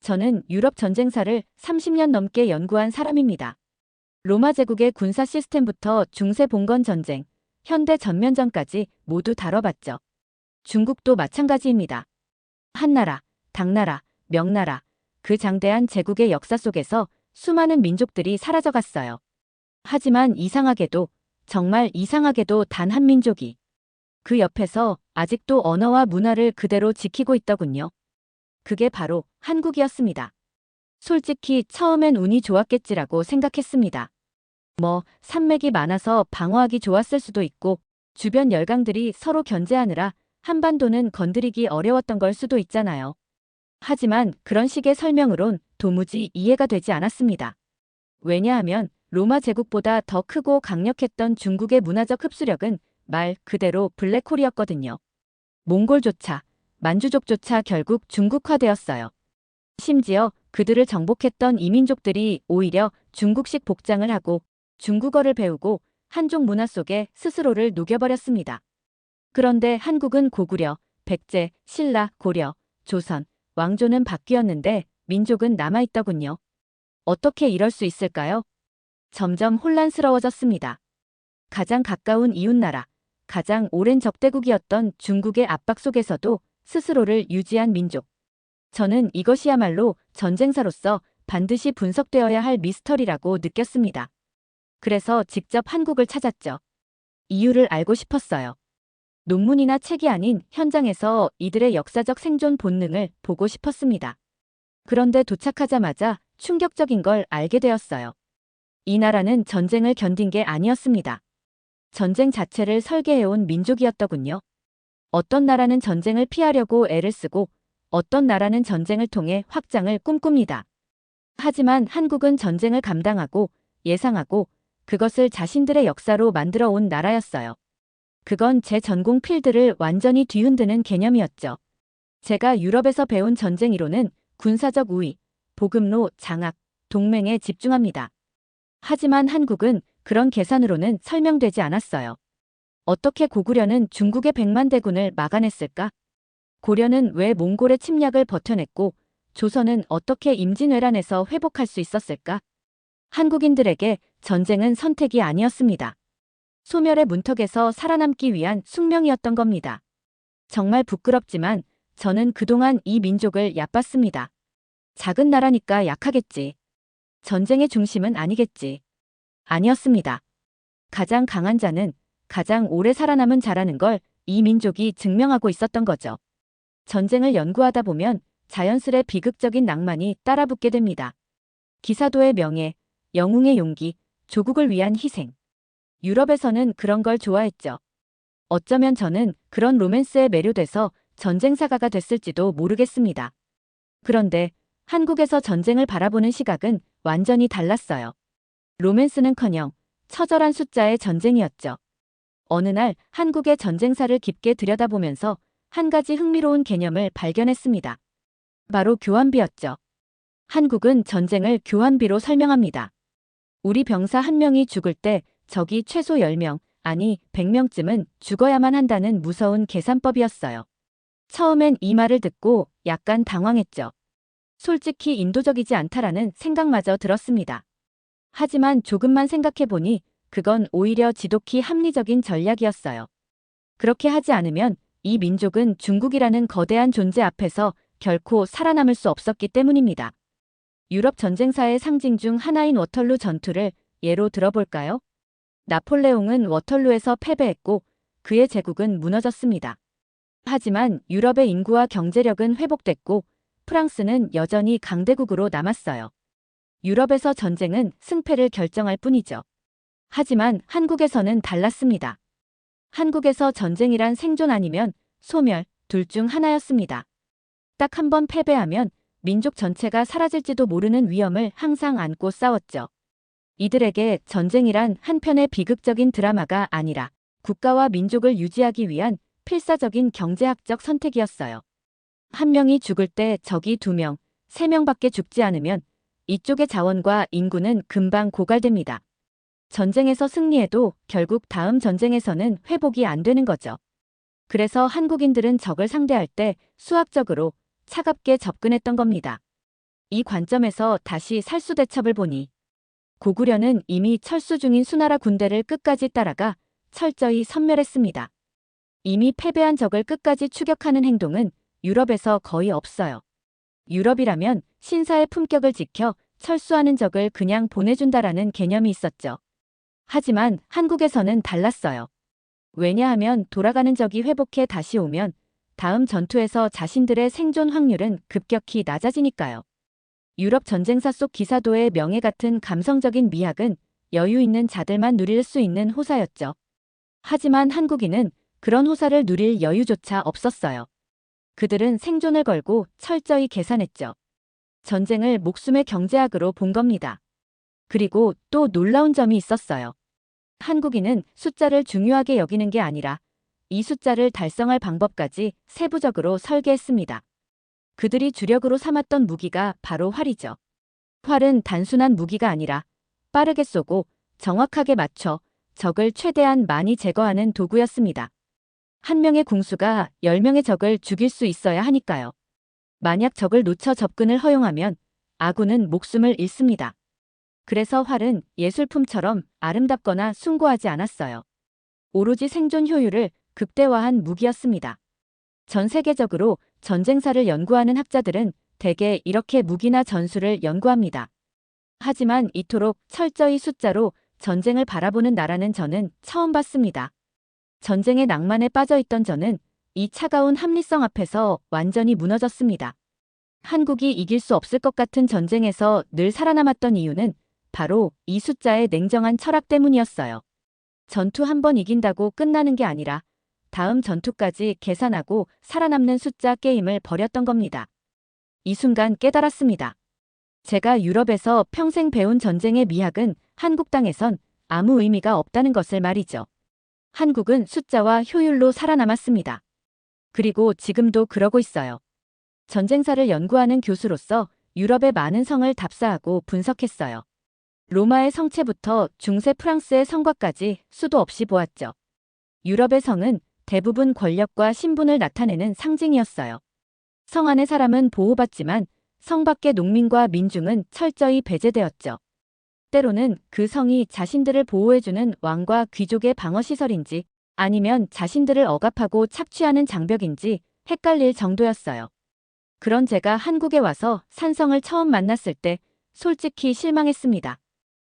저는 유럽 전쟁사를 30년 넘게 연구한 사람입니다. 로마 제국의 군사 시스템부터 중세 봉건 전쟁, 현대 전면전까지 모두 다뤄봤죠. 중국도 마찬가지입니다. 한나라, 당나라, 명나라, 그 장대한 제국의 역사 속에서 수많은 민족들이 사라져갔어요. 하지만 이상하게도, 정말 이상하게도 단 한 민족이 그 옆에서 아직도 언어와 문화를 그대로 지키고 있더군요. 그게 바로 한국이었습니다. 솔직히 처음엔 운이 좋았겠지라고 생각했습니다. 산맥이 많아서 방어하기 좋았을 수도 있고 주변 열강들이 서로 견제하느라 한반도는 건드리기 어려웠던 걸 수도 있잖아요. 하지만 그런 식의 설명으론 도무지 이해가 되지 않았습니다. 왜냐하면 로마 제국보다 더 크고 강력했던 중국의 문화적 흡수력은 말 그대로 블랙홀이었거든요. 몽골조차, 만주족조차 결국 중국화되었어요. 심지어 그들을 정복했던 이민족들이 오히려 중국식 복장을 하고 중국어를 배우고 한족 문화 속에 스스로를 녹여버렸습니다. 그런데 한국은 고구려, 백제, 신라, 고려, 조선, 왕조는 바뀌었는데 민족은 남아있더군요. 어떻게 이럴 수 있을까요? 점점 혼란스러워졌습니다. 가장 가까운 이웃나라, 가장 오랜 적대국이었던 중국의 압박 속에서도 스스로를 유지한 민족. 저는 이것이야말로 전쟁사로서 반드시 분석되어야 할 미스터리라고 느꼈습니다. 그래서 직접 한국을 찾았죠. 이유를 알고 싶었어요. 논문이나 책이 아닌 현장에서 이들의 역사적 생존 본능을 보고 싶었습니다. 그런데 도착하자마자 충격적인 걸 알게 되었어요. 이 나라는 전쟁을 견딘 게 아니었습니다. 전쟁 자체를 설계해온 민족이었더군요. 어떤 나라는 전쟁을 피하려고 애를 쓰고 어떤 나라는 전쟁을 통해 확장을 꿈꿉니다. 하지만 한국은 전쟁을 감당하고 예상하고 그것을 자신들의 역사로 만들어 온 나라였어요. 그건 제 전공 필드를 완전히 뒤흔드는 개념이었죠. 제가 유럽에서 배운 전쟁 이론은 군사적 우위, 보급로, 장악, 동맹에 집중합니다. 하지만 한국은 그런 계산으로는 설명되지 않았어요. 어떻게 고구려는 중국의 100만 대군을 막아냈을까? 고려는 왜 몽골의 침략을 버텨냈고 조선은 어떻게 임진왜란에서 회복할 수 있었을까? 한국인들에게 전쟁은 선택이 아니었습니다. 소멸의 문턱에서 살아남기 위한 숙명이었던 겁니다. 정말 부끄럽지만 저는 그동안 이 민족을 얕봤습니다. 작은 나라니까 약하겠지. 전쟁의 중심은 아니겠지. 아니었습니다. 가장 강한 자는 가장 오래 살아남은 자라는 걸 이 민족이 증명하고 있었던 거죠. 전쟁을 연구하다 보면 자연스레 비극적인 낭만이 따라붙게 됩니다. 기사도의 명예, 영웅의 용기, 조국을 위한 희생. 유럽에서는 그런 걸 좋아했죠. 어쩌면 저는 그런 로맨스에 매료돼서 전쟁사가가 됐을지도 모르겠습니다. 그런데 한국에서 전쟁을 바라보는 시각은 완전히 달랐어요. 로맨스는커녕 처절한 숫자의 전쟁이었죠. 어느 날 한국의 전쟁사를 깊게 들여다보면서 한 가지 흥미로운 개념을 발견했습니다. 바로 교환비였죠. 한국은 전쟁을 교환비로 설명합니다. 우리 병사 한 명이 죽을 때 적이 최소 10명, 아니 100명쯤은 죽어야만 한다는 무서운 계산법이었어요. 처음엔 이 말을 듣고 약간 당황했죠. 솔직히 인도적이지 않다라는 생각마저 들었습니다. 하지만 조금만 생각해보니 그건 오히려 지독히 합리적인 전략이었어요. 그렇게 하지 않으면 이 민족은 중국이라는 거대한 존재 앞에서 결코 살아남을 수 없었기 때문입니다. 유럽 전쟁사의 상징 중 하나인 워털루 전투를 예로 들어볼까요? 나폴레옹은 워털루에서 패배했고 그의 제국은 무너졌습니다. 하지만 유럽의 인구와 경제력은 회복됐고 프랑스는 여전히 강대국으로 남았어요. 유럽에서 전쟁은 승패를 결정할 뿐이죠. 하지만 한국에서는 달랐습니다. 한국에서 전쟁이란 생존 아니면 소멸, 둘 중 하나였습니다. 딱 한 번 패배하면 민족 전체가 사라질지도 모르는 위험을 항상 안고 싸웠죠. 이들에게 전쟁이란 한편의 비극적인 드라마가 아니라 국가와 민족을 유지하기 위한 필사적인 경제학적 선택이었어요. 한 명이 죽을 때 적이 2명, 3명밖에 죽지 않으면 이쪽의 자원과 인구는 금방 고갈됩니다. 전쟁에서 승리해도 결국 다음 전쟁에서는 회복이 안 되는 거죠. 그래서 한국인들은 적을 상대할 때 수학적으로 차갑게 접근했던 겁니다. 이 관점에서 다시 살수대첩을 보니 고구려는 이미 철수 중인 수나라 군대를 끝까지 따라가 철저히 섬멸했습니다. 이미 패배한 적을 끝까지 추격하는 행동은 유럽에서 거의 없어요. 유럽이라면 신사의 품격을 지켜 철수하는 적을 그냥 보내준다라는 개념이 있었죠. 하지만 한국에서는 달랐어요. 왜냐하면 돌아가는 적이 회복해 다시 오면 다음 전투에서 자신들의 생존 확률은 급격히 낮아지니까요. 유럽 전쟁사 속 기사도의 명예 같은 감성적인 미학은 여유 있는 자들만 누릴 수 있는 호사였죠. 하지만 한국인은 그런 호사를 누릴 여유조차 없었어요. 그들은 생존을 걸고 철저히 계산했죠. 전쟁을 목숨의 경제학으로 본 겁니다. 그리고 또 놀라운 점이 있었어요. 한국인은 숫자를 중요하게 여기는 게 아니라 이 숫자를 달성할 방법까지 세부적으로 설계했습니다. 그들이 주력으로 삼았던 무기가 바로 활이죠. 활은 단순한 무기가 아니라 빠르게 쏘고 정확하게 맞춰 적을 최대한 많이 제거하는 도구였습니다. 한 명의 궁수가 10명의 적을 죽일 수 있어야 하니까요. 만약 적을 놓쳐 접근을 허용하면 아군은 목숨을 잃습니다. 그래서 활은 예술품처럼 아름답거나 숭고하지 않았어요. 오로지 생존 효율을 극대화한 무기였습니다. 전 세계적으로 전쟁사를 연구하는 학자들은 대개 이렇게 무기나 전술을 연구합니다. 하지만 이토록 철저히 숫자로 전쟁을 바라보는 나라는 저는 처음 봤습니다. 전쟁의 낭만에 빠져있던 저는 이 차가운 합리성 앞에서 완전히 무너졌습니다. 한국이 이길 수 없을 것 같은 전쟁에서 늘 살아남았던 이유는 바로 이 숫자의 냉정한 철학 때문이었어요. 전투 한 번 이긴다고 끝나는 게 아니라 다음 전투까지 계산하고 살아남는 숫자 게임을 벌였던 겁니다. 이 순간 깨달았습니다. 제가 유럽에서 평생 배운 전쟁의 미학은 한국 땅에선 아무 의미가 없다는 것을 말이죠. 한국은 숫자와 효율로 살아남았습니다. 그리고 지금도 그러고 있어요. 전쟁사를 연구하는 교수로서 유럽의 많은 성을 답사하고 분석했어요. 로마의 성체부터 중세 프랑스의 성곽까지 수도 없이 보았죠. 유럽의 성은 대부분 권력과 신분을 나타내는 상징이었어요. 성 안의 사람은 보호받지만 성 밖의 농민과 민중은 철저히 배제되었죠. 때로는 그 성이 자신들을 보호해주는 왕과 귀족의 방어시설인지 아니면 자신들을 억압하고 착취하는 장벽인지 헷갈릴 정도였어요. 그런 제가 한국에 와서 산성을 처음 만났을 때 솔직히 실망했습니다.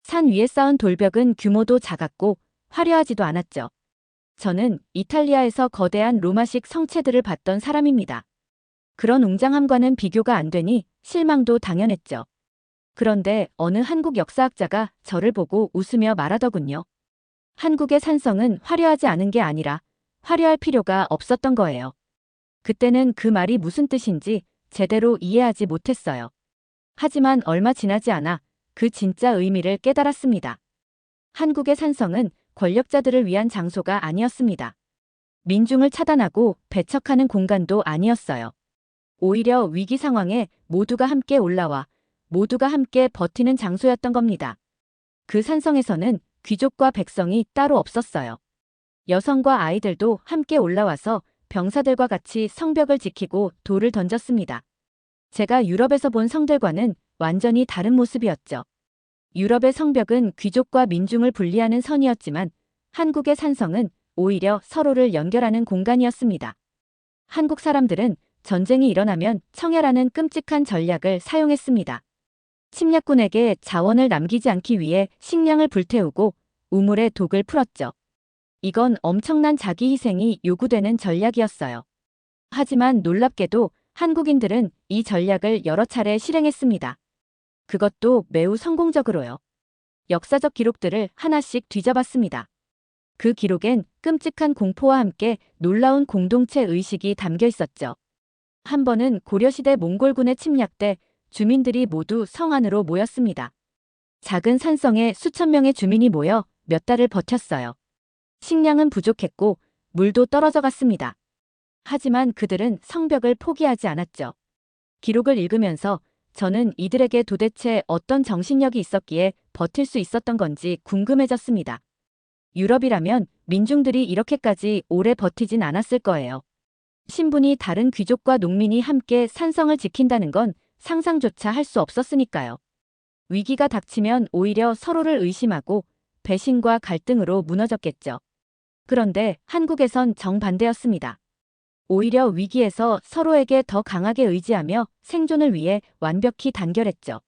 산 위에 쌓은 돌벽은 규모도 작았고 화려하지도 않았죠. 저는 이탈리아에서 거대한 로마식 성체들을 봤던 사람입니다. 그런 웅장함과는 비교가 안 되니 실망도 당연했죠. 그런데 어느 한국 역사학자가 저를 보고 웃으며 말하더군요. 한국의 산성은 화려하지 않은 게 아니라 화려할 필요가 없었던 거예요. 그때는 그 말이 무슨 뜻인지 제대로 이해하지 못했어요. 하지만 얼마 지나지 않아 그 진짜 의미를 깨달았습니다. 한국의 산성은 권력자들을 위한 장소가 아니었습니다. 민중을 차단하고 배척하는 공간도 아니었어요. 오히려 위기 상황에 모두가 함께 올라와 모두가 함께 버티는 장소였던 겁니다. 그 산성에서는 귀족과 백성이 따로 없었어요. 여성과 아이들도 함께 올라와서 병사들과 같이 성벽을 지키고 돌을 던졌습니다. 제가 유럽에서 본 성들과는 완전히 다른 모습이었죠. 유럽의 성벽은 귀족과 민중을 분리하는 선이었지만 한국의 산성은 오히려 서로를 연결하는 공간이었습니다. 한국 사람들은 전쟁이 일어나면 청야라는 끔찍한 전략을 사용했습니다. 침략군에게 자원을 남기지 않기 위해 식량을 불태우고 우물에 독을 풀었죠. 이건 엄청난 자기 희생이 요구되는 전략이었어요. 하지만 놀랍게도 한국인들은 이 전략을 여러 차례 실행했습니다. 그것도 매우 성공적으로요. 역사적 기록들을 하나씩 뒤져봤습니다. 그 기록엔 끔찍한 공포와 함께 놀라운 공동체 의식이 담겨 있었죠. 한 번은 고려시대 몽골군의 침략 때 주민들이 모두 성 안으로 모였습니다. 작은 산성에 수천 명의 주민이 모여 몇 달을 버텼어요. 식량은 부족했고 물도 떨어져 갔습니다. 하지만 그들은 성벽을 포기하지 않았죠. 기록을 읽으면서 저는 이들에게 도대체 어떤 정신력이 있었기에 버틸 수 있었던 건지 궁금해졌습니다. 유럽이라면 민중들이 이렇게까지 오래 버티진 않았을 거예요. 신분이 다른 귀족과 농민이 함께 산성을 지킨다는 건 상상조차 할 수 없었으니까요. 위기가 닥치면 오히려 서로를 의심하고 배신과 갈등으로 무너졌겠죠. 그런데 한국에선 정반대였습니다. 오히려 위기에서 서로에게 더 강하게 의지하며 생존을 위해 완벽히 단결했죠.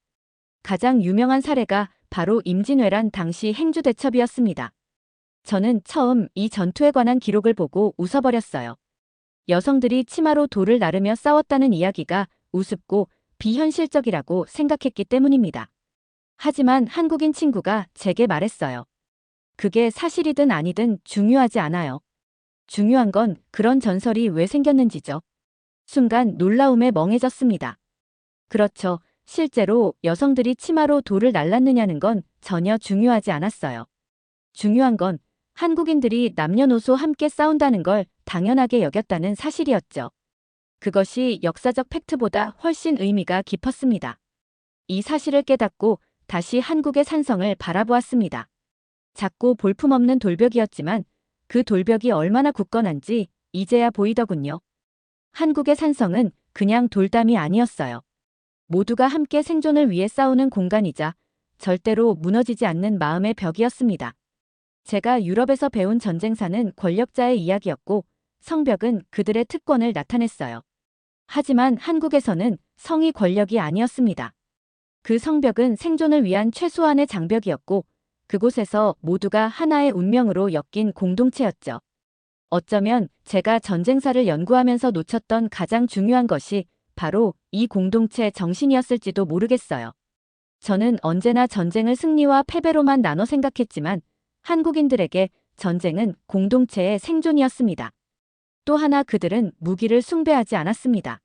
가장 유명한 사례가 바로 임진왜란 당시 행주대첩이었습니다. 저는 처음 이 전투에 관한 기록을 보고 웃어버렸어요. 여성들이 치마로 돌을 나르며 싸웠다는 이야기가 우습고 비현실적이라고 생각했기 때문입니다. 하지만 한국인 친구가 제게 말했어요. 그게 사실이든 아니든 중요하지 않아요. 중요한 건 그런 전설이 왜 생겼는지죠. 순간 놀라움에 멍해졌습니다. 그렇죠. 실제로 여성들이 치마로 돌을 날랐느냐는 건 전혀 중요하지 않았어요. 중요한 건 한국인들이 남녀노소 함께 싸운다는 걸 당연하게 여겼다는 사실이었죠. 그것이 역사적 팩트보다 훨씬 의미가 깊었습니다. 이 사실을 깨닫고 다시 한국의 산성을 바라보았습니다. 작고 볼품없는 돌벽이었지만 그 돌벽이 얼마나 굳건한지 이제야 보이더군요. 한국의 산성은 그냥 돌담이 아니었어요. 모두가 함께 생존을 위해 싸우는 공간이자 절대로 무너지지 않는 마음의 벽이었습니다. 제가 유럽에서 배운 전쟁사는 권력자의 이야기였고 성벽은 그들의 특권을 나타냈어요. 하지만 한국에서는 성이 권력이 아니었습니다. 그 성벽은 생존을 위한 최소한의 장벽이었고 그곳에서 모두가 하나의 운명으로 엮인 공동체였죠. 어쩌면 제가 전쟁사를 연구하면서 놓쳤던 가장 중요한 것이 바로 이 공동체 정신이었을지도 모르겠어요. 저는 언제나 전쟁을 승리와 패배로만 나눠 생각했지만 한국인들에게 전쟁은 공동체의 생존이었습니다. 또 하나 그들은 무기를 숭배하지 않았습니다.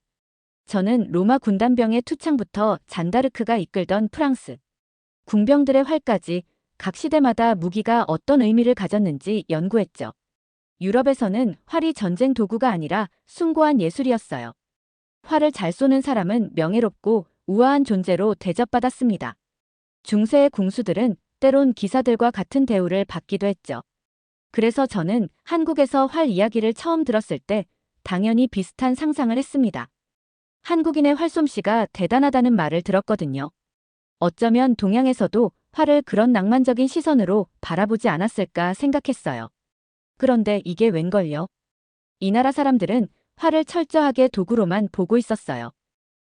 저는 로마 군단병의 투창부터 잔다르크가 이끌던 프랑스 궁병들의 활까지 각 시대마다 무기가 어떤 의미를 가졌는지 연구했죠. 유럽에서는 활이 전쟁 도구가 아니라 숭고한 예술이었어요. 활을 잘 쏘는 사람은 명예롭고 우아한 존재로 대접받았습니다. 중세의 궁수들은 때론 기사들과 같은 대우를 받기도 했죠. 그래서 저는 한국에서 활 이야기를 처음 들었을 때 당연히 비슷한 상상을 했습니다. 한국인의 활솜씨가 대단하다는 말을 들었거든요. 어쩌면 동양에서도 활을 그런 낭만적인 시선으로 바라보지 않았을까 생각했어요. 그런데 이게 웬걸요? 이 나라 사람들은 활을 철저하게 도구로만 보고 있었어요.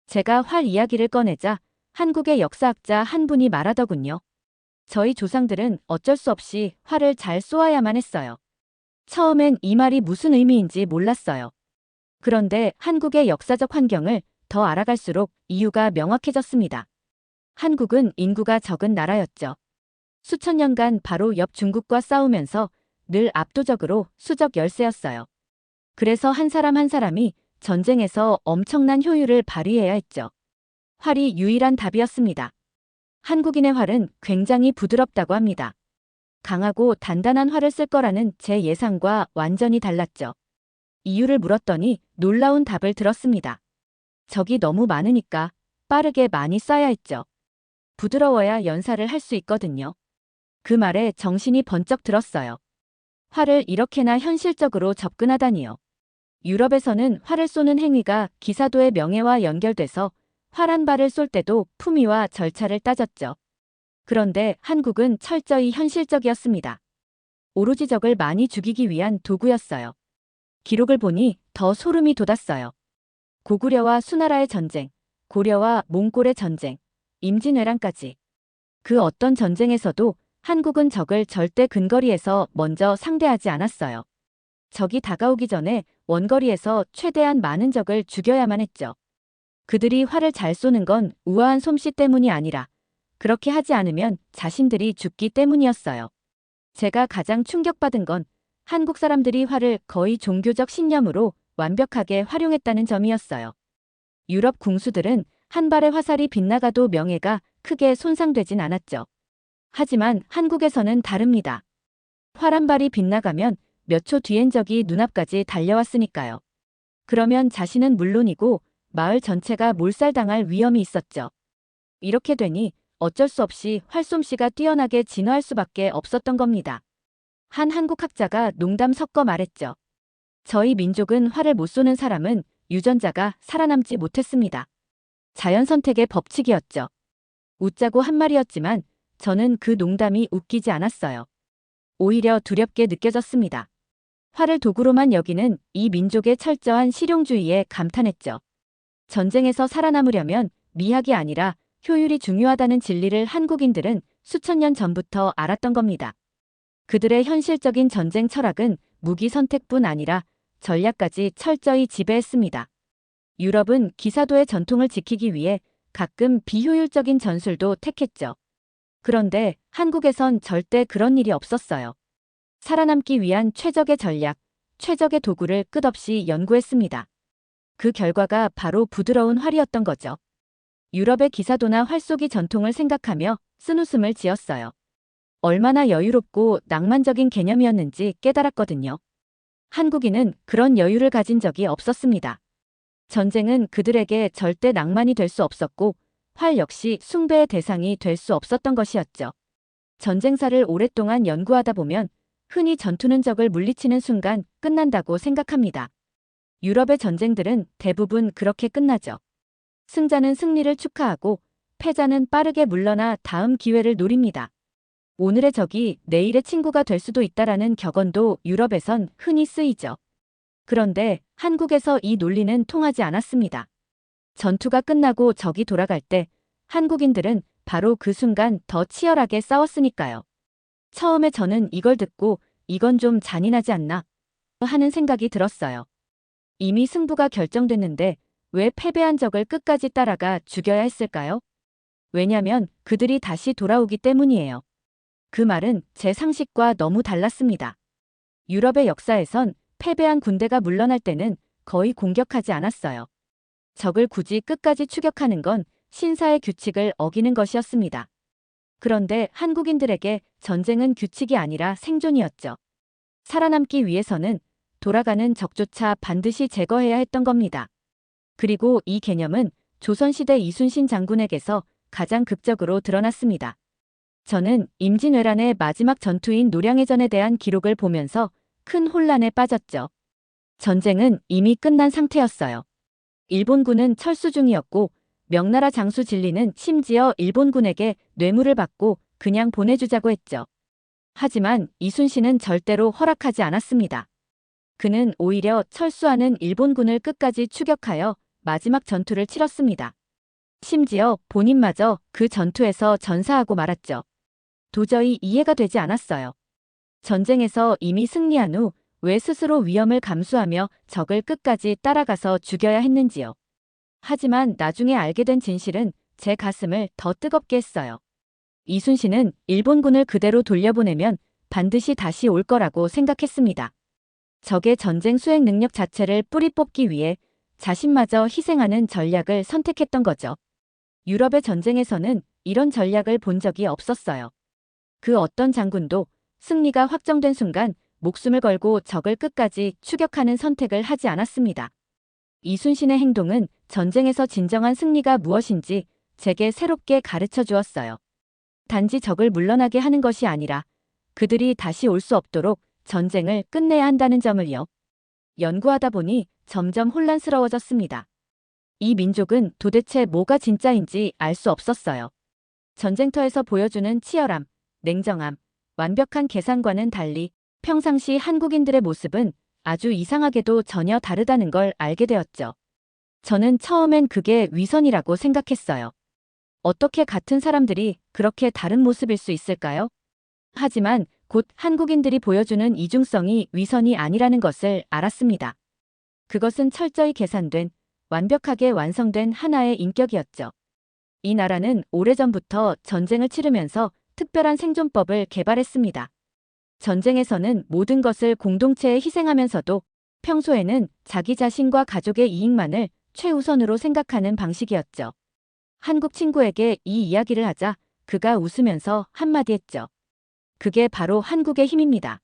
제가 활 이야기를 꺼내자 한국의 역사학자 한 분이 말하더군요. 저희 조상들은 어쩔 수 없이 활을 잘 쏘아야만 했어요. 처음엔 이 말이 무슨 의미인지 몰랐어요. 그런데 한국의 역사적 환경을 더 알아갈수록 이유가 명확해졌습니다. 한국은 인구가 적은 나라였죠. 수천 년간 바로 옆 중국과 싸우면서 늘 압도적으로 수적 열세였어요. 그래서 한 사람 한 사람이 전쟁에서 엄청난 효율을 발휘해야 했죠. 활이 유일한 답이었습니다. 한국인의 활은 굉장히 부드럽다고 합니다. 강하고 단단한 활을 쓸 거라는 제 예상과 완전히 달랐죠. 이유를 물었더니 놀라운 답을 들었습니다. 적이 너무 많으니까 빠르게 많이 쏴야 했죠. 부드러워야 연사를 할 수 있거든요. 그 말에 정신이 번쩍 들었어요. 활을 이렇게나 현실적으로 접근하다니요. 유럽에서는 활을 쏘는 행위가 기사도의 명예와 연결돼서 활 한 발을 쏠 때도 품위와 절차를 따졌죠. 그런데 한국은 철저히 현실적이었습니다. 오로지 적을 많이 죽이기 위한 도구였어요. 기록을 보니 더 소름이 돋았어요. 고구려와 수나라의 전쟁, 고려와 몽골의 전쟁, 임진왜란까지. 그 어떤 전쟁에서도 한국은 적을 절대 근거리에서 먼저 상대하지 않았어요. 적이 다가오기 전에 원거리에서 최대한 많은 적을 죽여야만 했죠. 그들이 활을 잘 쏘는 건 우아한 솜씨 때문이 아니라 그렇게 하지 않으면 자신들이 죽기 때문이었어요. 제가 가장 충격받은 건 한국 사람들이 활을 거의 종교적 신념으로 완벽하게 활용했다는 점이었어요. 유럽 궁수들은 한 발의 화살이 빗나가도 명예가 크게 손상되진 않았죠. 하지만 한국에서는 다릅니다. 활 한 발이 빗나가면 몇 초 뒤엔 적이 눈앞까지 달려왔으니까요. 그러면 자신은 물론이고 마을 전체가 몰살당할 위험이 있었죠. 이렇게 되니 어쩔 수 없이 활솜씨가 뛰어나게 진화할 수밖에 없었던 겁니다. 한 한국 학자가 농담 섞어 말했죠. 저희 민족은 활을 못 쏘는 사람은 유전자가 살아남지 못했습니다. 자연 선택의 법칙이었죠. 웃자고 한 말이었지만 저는 그 농담이 웃기지 않았어요. 오히려 두렵게 느껴졌습니다. 활을 도구로만 여기는 이 민족의 철저한 실용주의에 감탄했죠. 전쟁에서 살아남으려면 미학이 아니라 효율이 중요하다는 진리를 한국인들은 수천 년 전부터 알았던 겁니다. 그들의 현실적인 전쟁 철학은 무기 선택뿐 아니라 전략까지 철저히 지배했습니다. 유럽은 기사도의 전통을 지키기 위해 가끔 비효율적인 전술도 택했죠. 그런데 한국에선 절대 그런 일이 없었어요. 살아남기 위한 최적의 전략, 최적의 도구를 끝없이 연구했습니다. 그 결과가 바로 부드러운 활이었던 거죠. 유럽의 기사도나 활쏘기 전통을 생각하며 쓴웃음을 지었어요. 얼마나 여유롭고 낭만적인 개념이었는지 깨달았거든요. 한국인은 그런 여유를 가진 적이 없었습니다. 전쟁은 그들에게 절대 낭만이 될 수 없었고 활 역시 숭배의 대상이 될 수 없었던 것이었죠. 전쟁사를 오랫동안 연구하다 보면 흔히 전투는 적을 물리치는 순간 끝난다고 생각합니다. 유럽의 전쟁들은 대부분 그렇게 끝나죠. 승자는 승리를 축하하고 패자는 빠르게 물러나 다음 기회를 노립니다. 오늘의 적이 내일의 친구가 될 수도 있다라는 격언도 유럽에선 흔히 쓰이죠. 그런데 한국에서 이 논리는 통하지 않았습니다. 전투가 끝나고 적이 돌아갈 때 한국인들은 바로 그 순간 더 치열하게 싸웠으니까요. 처음에 저는 이걸 듣고 이건 좀 잔인하지 않나 하는 생각이 들었어요. 이미 승부가 결정됐는데 왜 패배한 적을 끝까지 따라가 죽여야 했을까요? 왜냐면 그들이 다시 돌아오기 때문이에요. 그 말은 제 상식과 너무 달랐습니다. 유럽의 역사에선 패배한 군대가 물러날 때는 거의 공격하지 않았어요. 적을 굳이 끝까지 추격하는 건 신사의 규칙을 어기는 것이었습니다. 그런데 한국인들에게 전쟁은 규칙이 아니라 생존이었죠. 살아남기 위해서는 돌아가는 적조차 반드시 제거해야 했던 겁니다. 그리고 이 개념은 조선시대 이순신 장군에게서 가장 극적으로 드러났습니다. 저는 임진왜란의 마지막 전투인 노량해전에 대한 기록을 보면서 큰 혼란에 빠졌죠. 전쟁은 이미 끝난 상태였어요. 일본군은 철수 중이었고 명나라 장수 진리는 심지어 일본군에게 뇌물을 받고 그냥 보내주자고 했죠. 하지만 이순신은 절대로 허락하지 않았습니다. 그는 오히려 철수하는 일본군을 끝까지 추격하여 마지막 전투를 치렀습니다. 심지어 본인마저 그 전투에서 전사하고 말았죠. 도저히 이해가 되지 않았어요. 전쟁에서 이미 승리한 후 왜 스스로 위험을 감수하며 적을 끝까지 따라가서 죽여야 했는지요. 하지만 나중에 알게 된 진실은 제 가슴을 더 뜨겁게 했어요. 이순신은 일본군을 그대로 돌려보내면 반드시 다시 올 거라고 생각했습니다. 적의 전쟁 수행 능력 자체를 뿌리 뽑기 위해 자신마저 희생하는 전략을 선택했던 거죠. 유럽의 전쟁에서는 이런 전략을 본 적이 없었어요. 그 어떤 장군도 승리가 확정된 순간 목숨을 걸고 적을 끝까지 추격하는 선택을 하지 않았습니다. 이순신의 행동은 전쟁에서 진정한 승리가 무엇인지 제게 새롭게 가르쳐 주었어요. 단지 적을 물러나게 하는 것이 아니라 그들이 다시 올 수 없도록 전쟁을 끝내야 한다는 점을요. 연구하다 보니 점점 혼란스러워졌습니다. 이 민족은 도대체 뭐가 진짜인지 알 수 없었어요. 전쟁터에서 보여주는 치열함, 냉정함, 완벽한 계산과는 달리 평상시 한국인들의 모습은 아주 이상하게도 전혀 다르다는 걸 알게 되었죠. 저는 처음엔 그게 위선이라고 생각했어요. 어떻게 같은 사람들이 그렇게 다른 모습일 수 있을까요? 하지만 곧 한국인들이 보여주는 이중성이 위선이 아니라는 것을 알았습니다. 그것은 철저히 계산된, 완벽하게 완성된 하나의 인격이었죠. 이 나라는 오래전부터 전쟁을 치르면서 특별한 생존법을 개발했습니다. 전쟁에서는 모든 것을 공동체에 희생하면서도 평소에는 자기 자신과 가족의 이익만을 최우선으로 생각하는 방식이었죠. 한국 친구에게 이 이야기를 하자 그가 웃으면서 한마디 했죠. 그게 바로 한국의 힘입니다.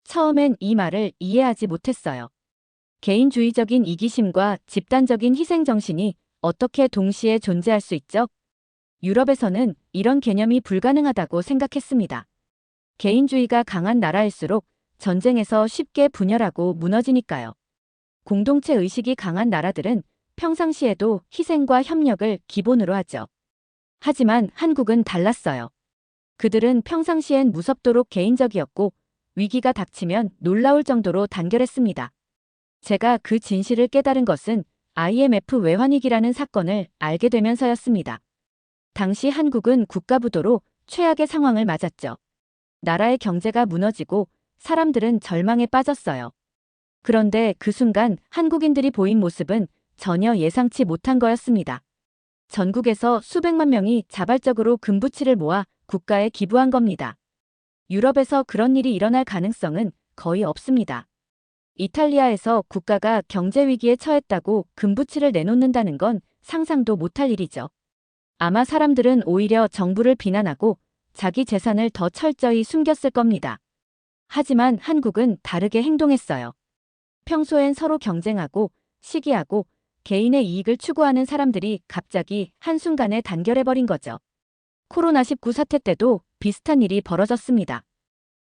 처음엔 이 말을 이해하지 못했어요. 개인주의적인 이기심과 집단적인 희생정신이 어떻게 동시에 존재할 수 있죠? 유럽에서는 이런 개념이 불가능하다고 생각했습니다. 개인주의가 강한 나라일수록 전쟁에서 쉽게 분열하고 무너지니까요. 공동체 의식이 강한 나라들은 평상시에도 희생과 협력을 기본으로 하죠. 하지만 한국은 달랐어요. 그들은 평상시엔 무섭도록 개인적이었고 위기가 닥치면 놀라울 정도로 단결했습니다. 제가 그 진실을 깨달은 것은 IMF 외환위기라는 사건을 알게 되면서였습니다. 당시 한국은 국가부도로 최악의 상황을 맞았죠. 나라의 경제가 무너지고 사람들은 절망에 빠졌어요. 그런데 그 순간 한국인들이 보인 모습은 전혀 예상치 못한 거였습니다. 전국에서 수백만 명이 자발적으로 금부치를 모아 국가에 기부한 겁니다. 유럽에서 그런 일이 일어날 가능성은 거의 없습니다. 이탈리아에서 국가가 경제 위기에 처했다고 금부치를 내놓는다는 건 상상도 못할 일이죠. 아마 사람들은 오히려 정부를 비난하고 자기 재산을 더 철저히 숨겼을 겁니다. 하지만 한국은 다르게 행동했어요. 평소엔 서로 경쟁하고 시기하고 개인의 이익을 추구하는 사람들이 갑자기 한순간에 단결해버린 거죠. 코로나19 사태 때도 비슷한 일이 벌어졌습니다.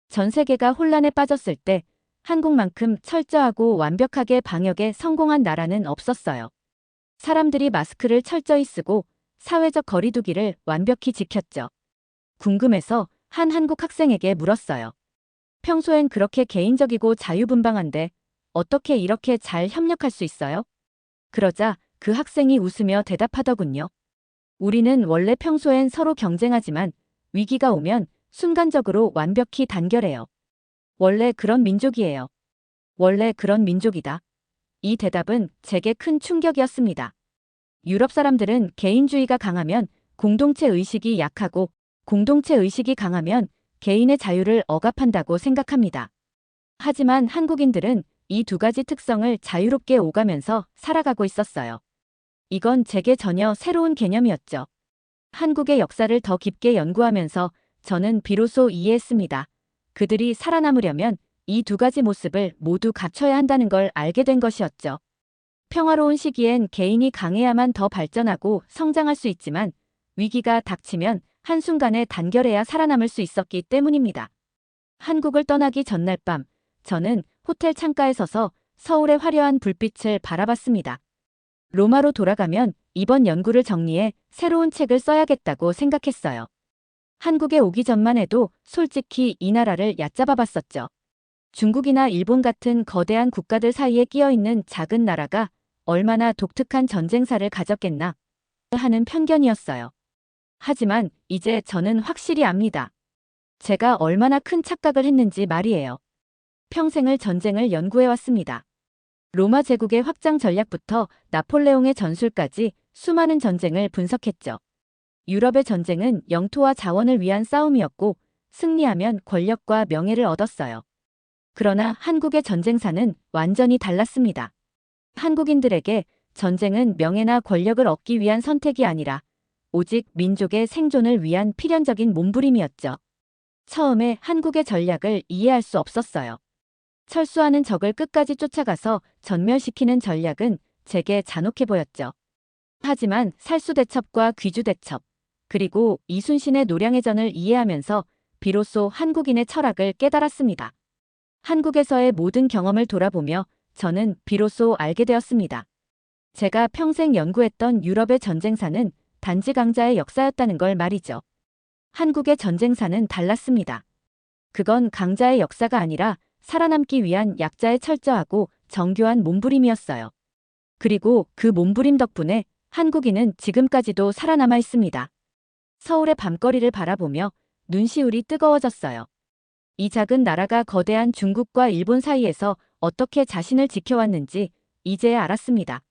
전 세계가 혼란에 빠졌을 때 한국만큼 철저하고 완벽하게 방역에 성공한 나라는 없었어요. 사람들이 마스크를 철저히 쓰고 사회적 거리두기를 완벽히 지켰죠. 궁금해서 한 한국 학생에게 물었어요. 평소엔 그렇게 개인적이고 자유분방한데 어떻게 이렇게 잘 협력할 수 있어요? 그러자 그 학생이 웃으며 대답하더군요. 우리는 원래 평소엔 서로 경쟁하지만 위기가 오면 순간적으로 완벽히 단결해요. 원래 그런 민족이에요. 원래 그런 민족이다. 이 대답은 제게 큰 충격이었습니다. 유럽 사람들은 개인주의가 강하면 공동체 의식이 약하고 공동체 의식이 강하면 개인의 자유를 억압한다고 생각합니다. 하지만 한국인들은 이 두 가지 특성을 자유롭게 오가면서 살아가고 있었어요. 이건 제게 전혀 새로운 개념이었죠. 한국의 역사를 더 깊게 연구하면서 저는 비로소 이해했습니다. 그들이 살아남으려면 이 두 가지 모습을 모두 갖춰야 한다는 걸 알게 된 것이었죠. 평화로운 시기엔 개인이 강해야만 더 발전하고 성장할 수 있지만 위기가 닥치면 한순간에 단결해야 살아남을 수 있었기 때문입니다. 한국을 떠나기 전날 밤, 저는 호텔 창가에 서서 서울의 화려한 불빛을 바라봤습니다. 로마로 돌아가면 이번 연구를 정리해 새로운 책을 써야겠다고 생각했어요. 한국에 오기 전만 해도 솔직히 이 나라를 얕잡아 봤었죠. 중국이나 일본 같은 거대한 국가들 사이에 끼어 있는 작은 나라가 얼마나 독특한 전쟁사를 가졌겠나 하는 편견이었어요. 하지만 이제 저는 확실히 압니다. 제가 얼마나 큰 착각을 했는지 말이에요. 평생을 전쟁을 연구해왔습니다. 로마 제국의 확장 전략부터 나폴레옹의 전술까지 수많은 전쟁을 분석했죠. 유럽의 전쟁은 영토와 자원을 위한 싸움이었고 승리하면 권력과 명예를 얻었어요. 그러나 한국의 전쟁사는 완전히 달랐습니다. 한국인들에게 전쟁은 명예나 권력을 얻기 위한 선택이 아니라 오직 민족의 생존을 위한 필연적인 몸부림이었죠. 처음에 한국의 전략을 이해할 수 없었어요. 철수하는 적을 끝까지 쫓아가서 전멸시키는 전략은 제게 잔혹해 보였죠. 하지만 살수대첩과 귀주대첩, 그리고 이순신의 노량해전을 이해하면서 비로소 한국인의 철학을 깨달았습니다. 한국에서의 모든 경험을 돌아보며 저는 비로소 알게 되었습니다. 제가 평생 연구했던 유럽의 전쟁사는 단지 강자의 역사였다는 걸 말이죠. 한국의 전쟁사는 달랐습니다. 그건 강자의 역사가 아니라 살아남기 위한 약자의 철저하고 정교한 몸부림이었어요. 그리고 그 몸부림 덕분에 한국인은 지금까지도 살아남아 있습니다. 서울의 밤거리를 바라보며 눈시울이 뜨거워졌어요. 이 작은 나라가 거대한 중국과 일본 사이에서 어떻게 자신을 지켜왔는지 이제야 알았습니다.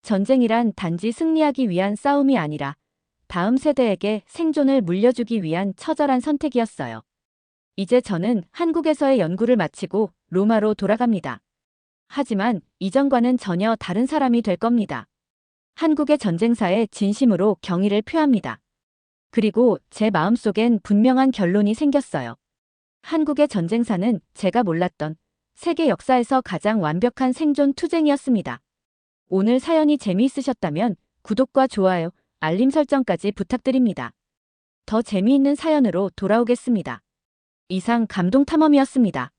전쟁이란 단지 승리하기 위한 싸움이 아니라 다음 세대에게 생존을 물려주기 위한 처절한 선택이었어요. 이제 저는 한국에서의 연구를 마치고 로마로 돌아갑니다. 하지만 이전과는 전혀 다른 사람이 될 겁니다. 한국의 전쟁사에 진심으로 경의를 표합니다. 그리고 제 마음속엔 분명한 결론이 생겼어요. 한국의 전쟁사는 제가 몰랐던 세계 역사에서 가장 완벽한 생존 투쟁이었습니다. 오늘 사연이 재미있으셨다면 구독과 좋아요, 알림 설정까지 부탁드립니다. 더 재미있는 사연으로 돌아오겠습니다. 이상 감동탐험이었습니다.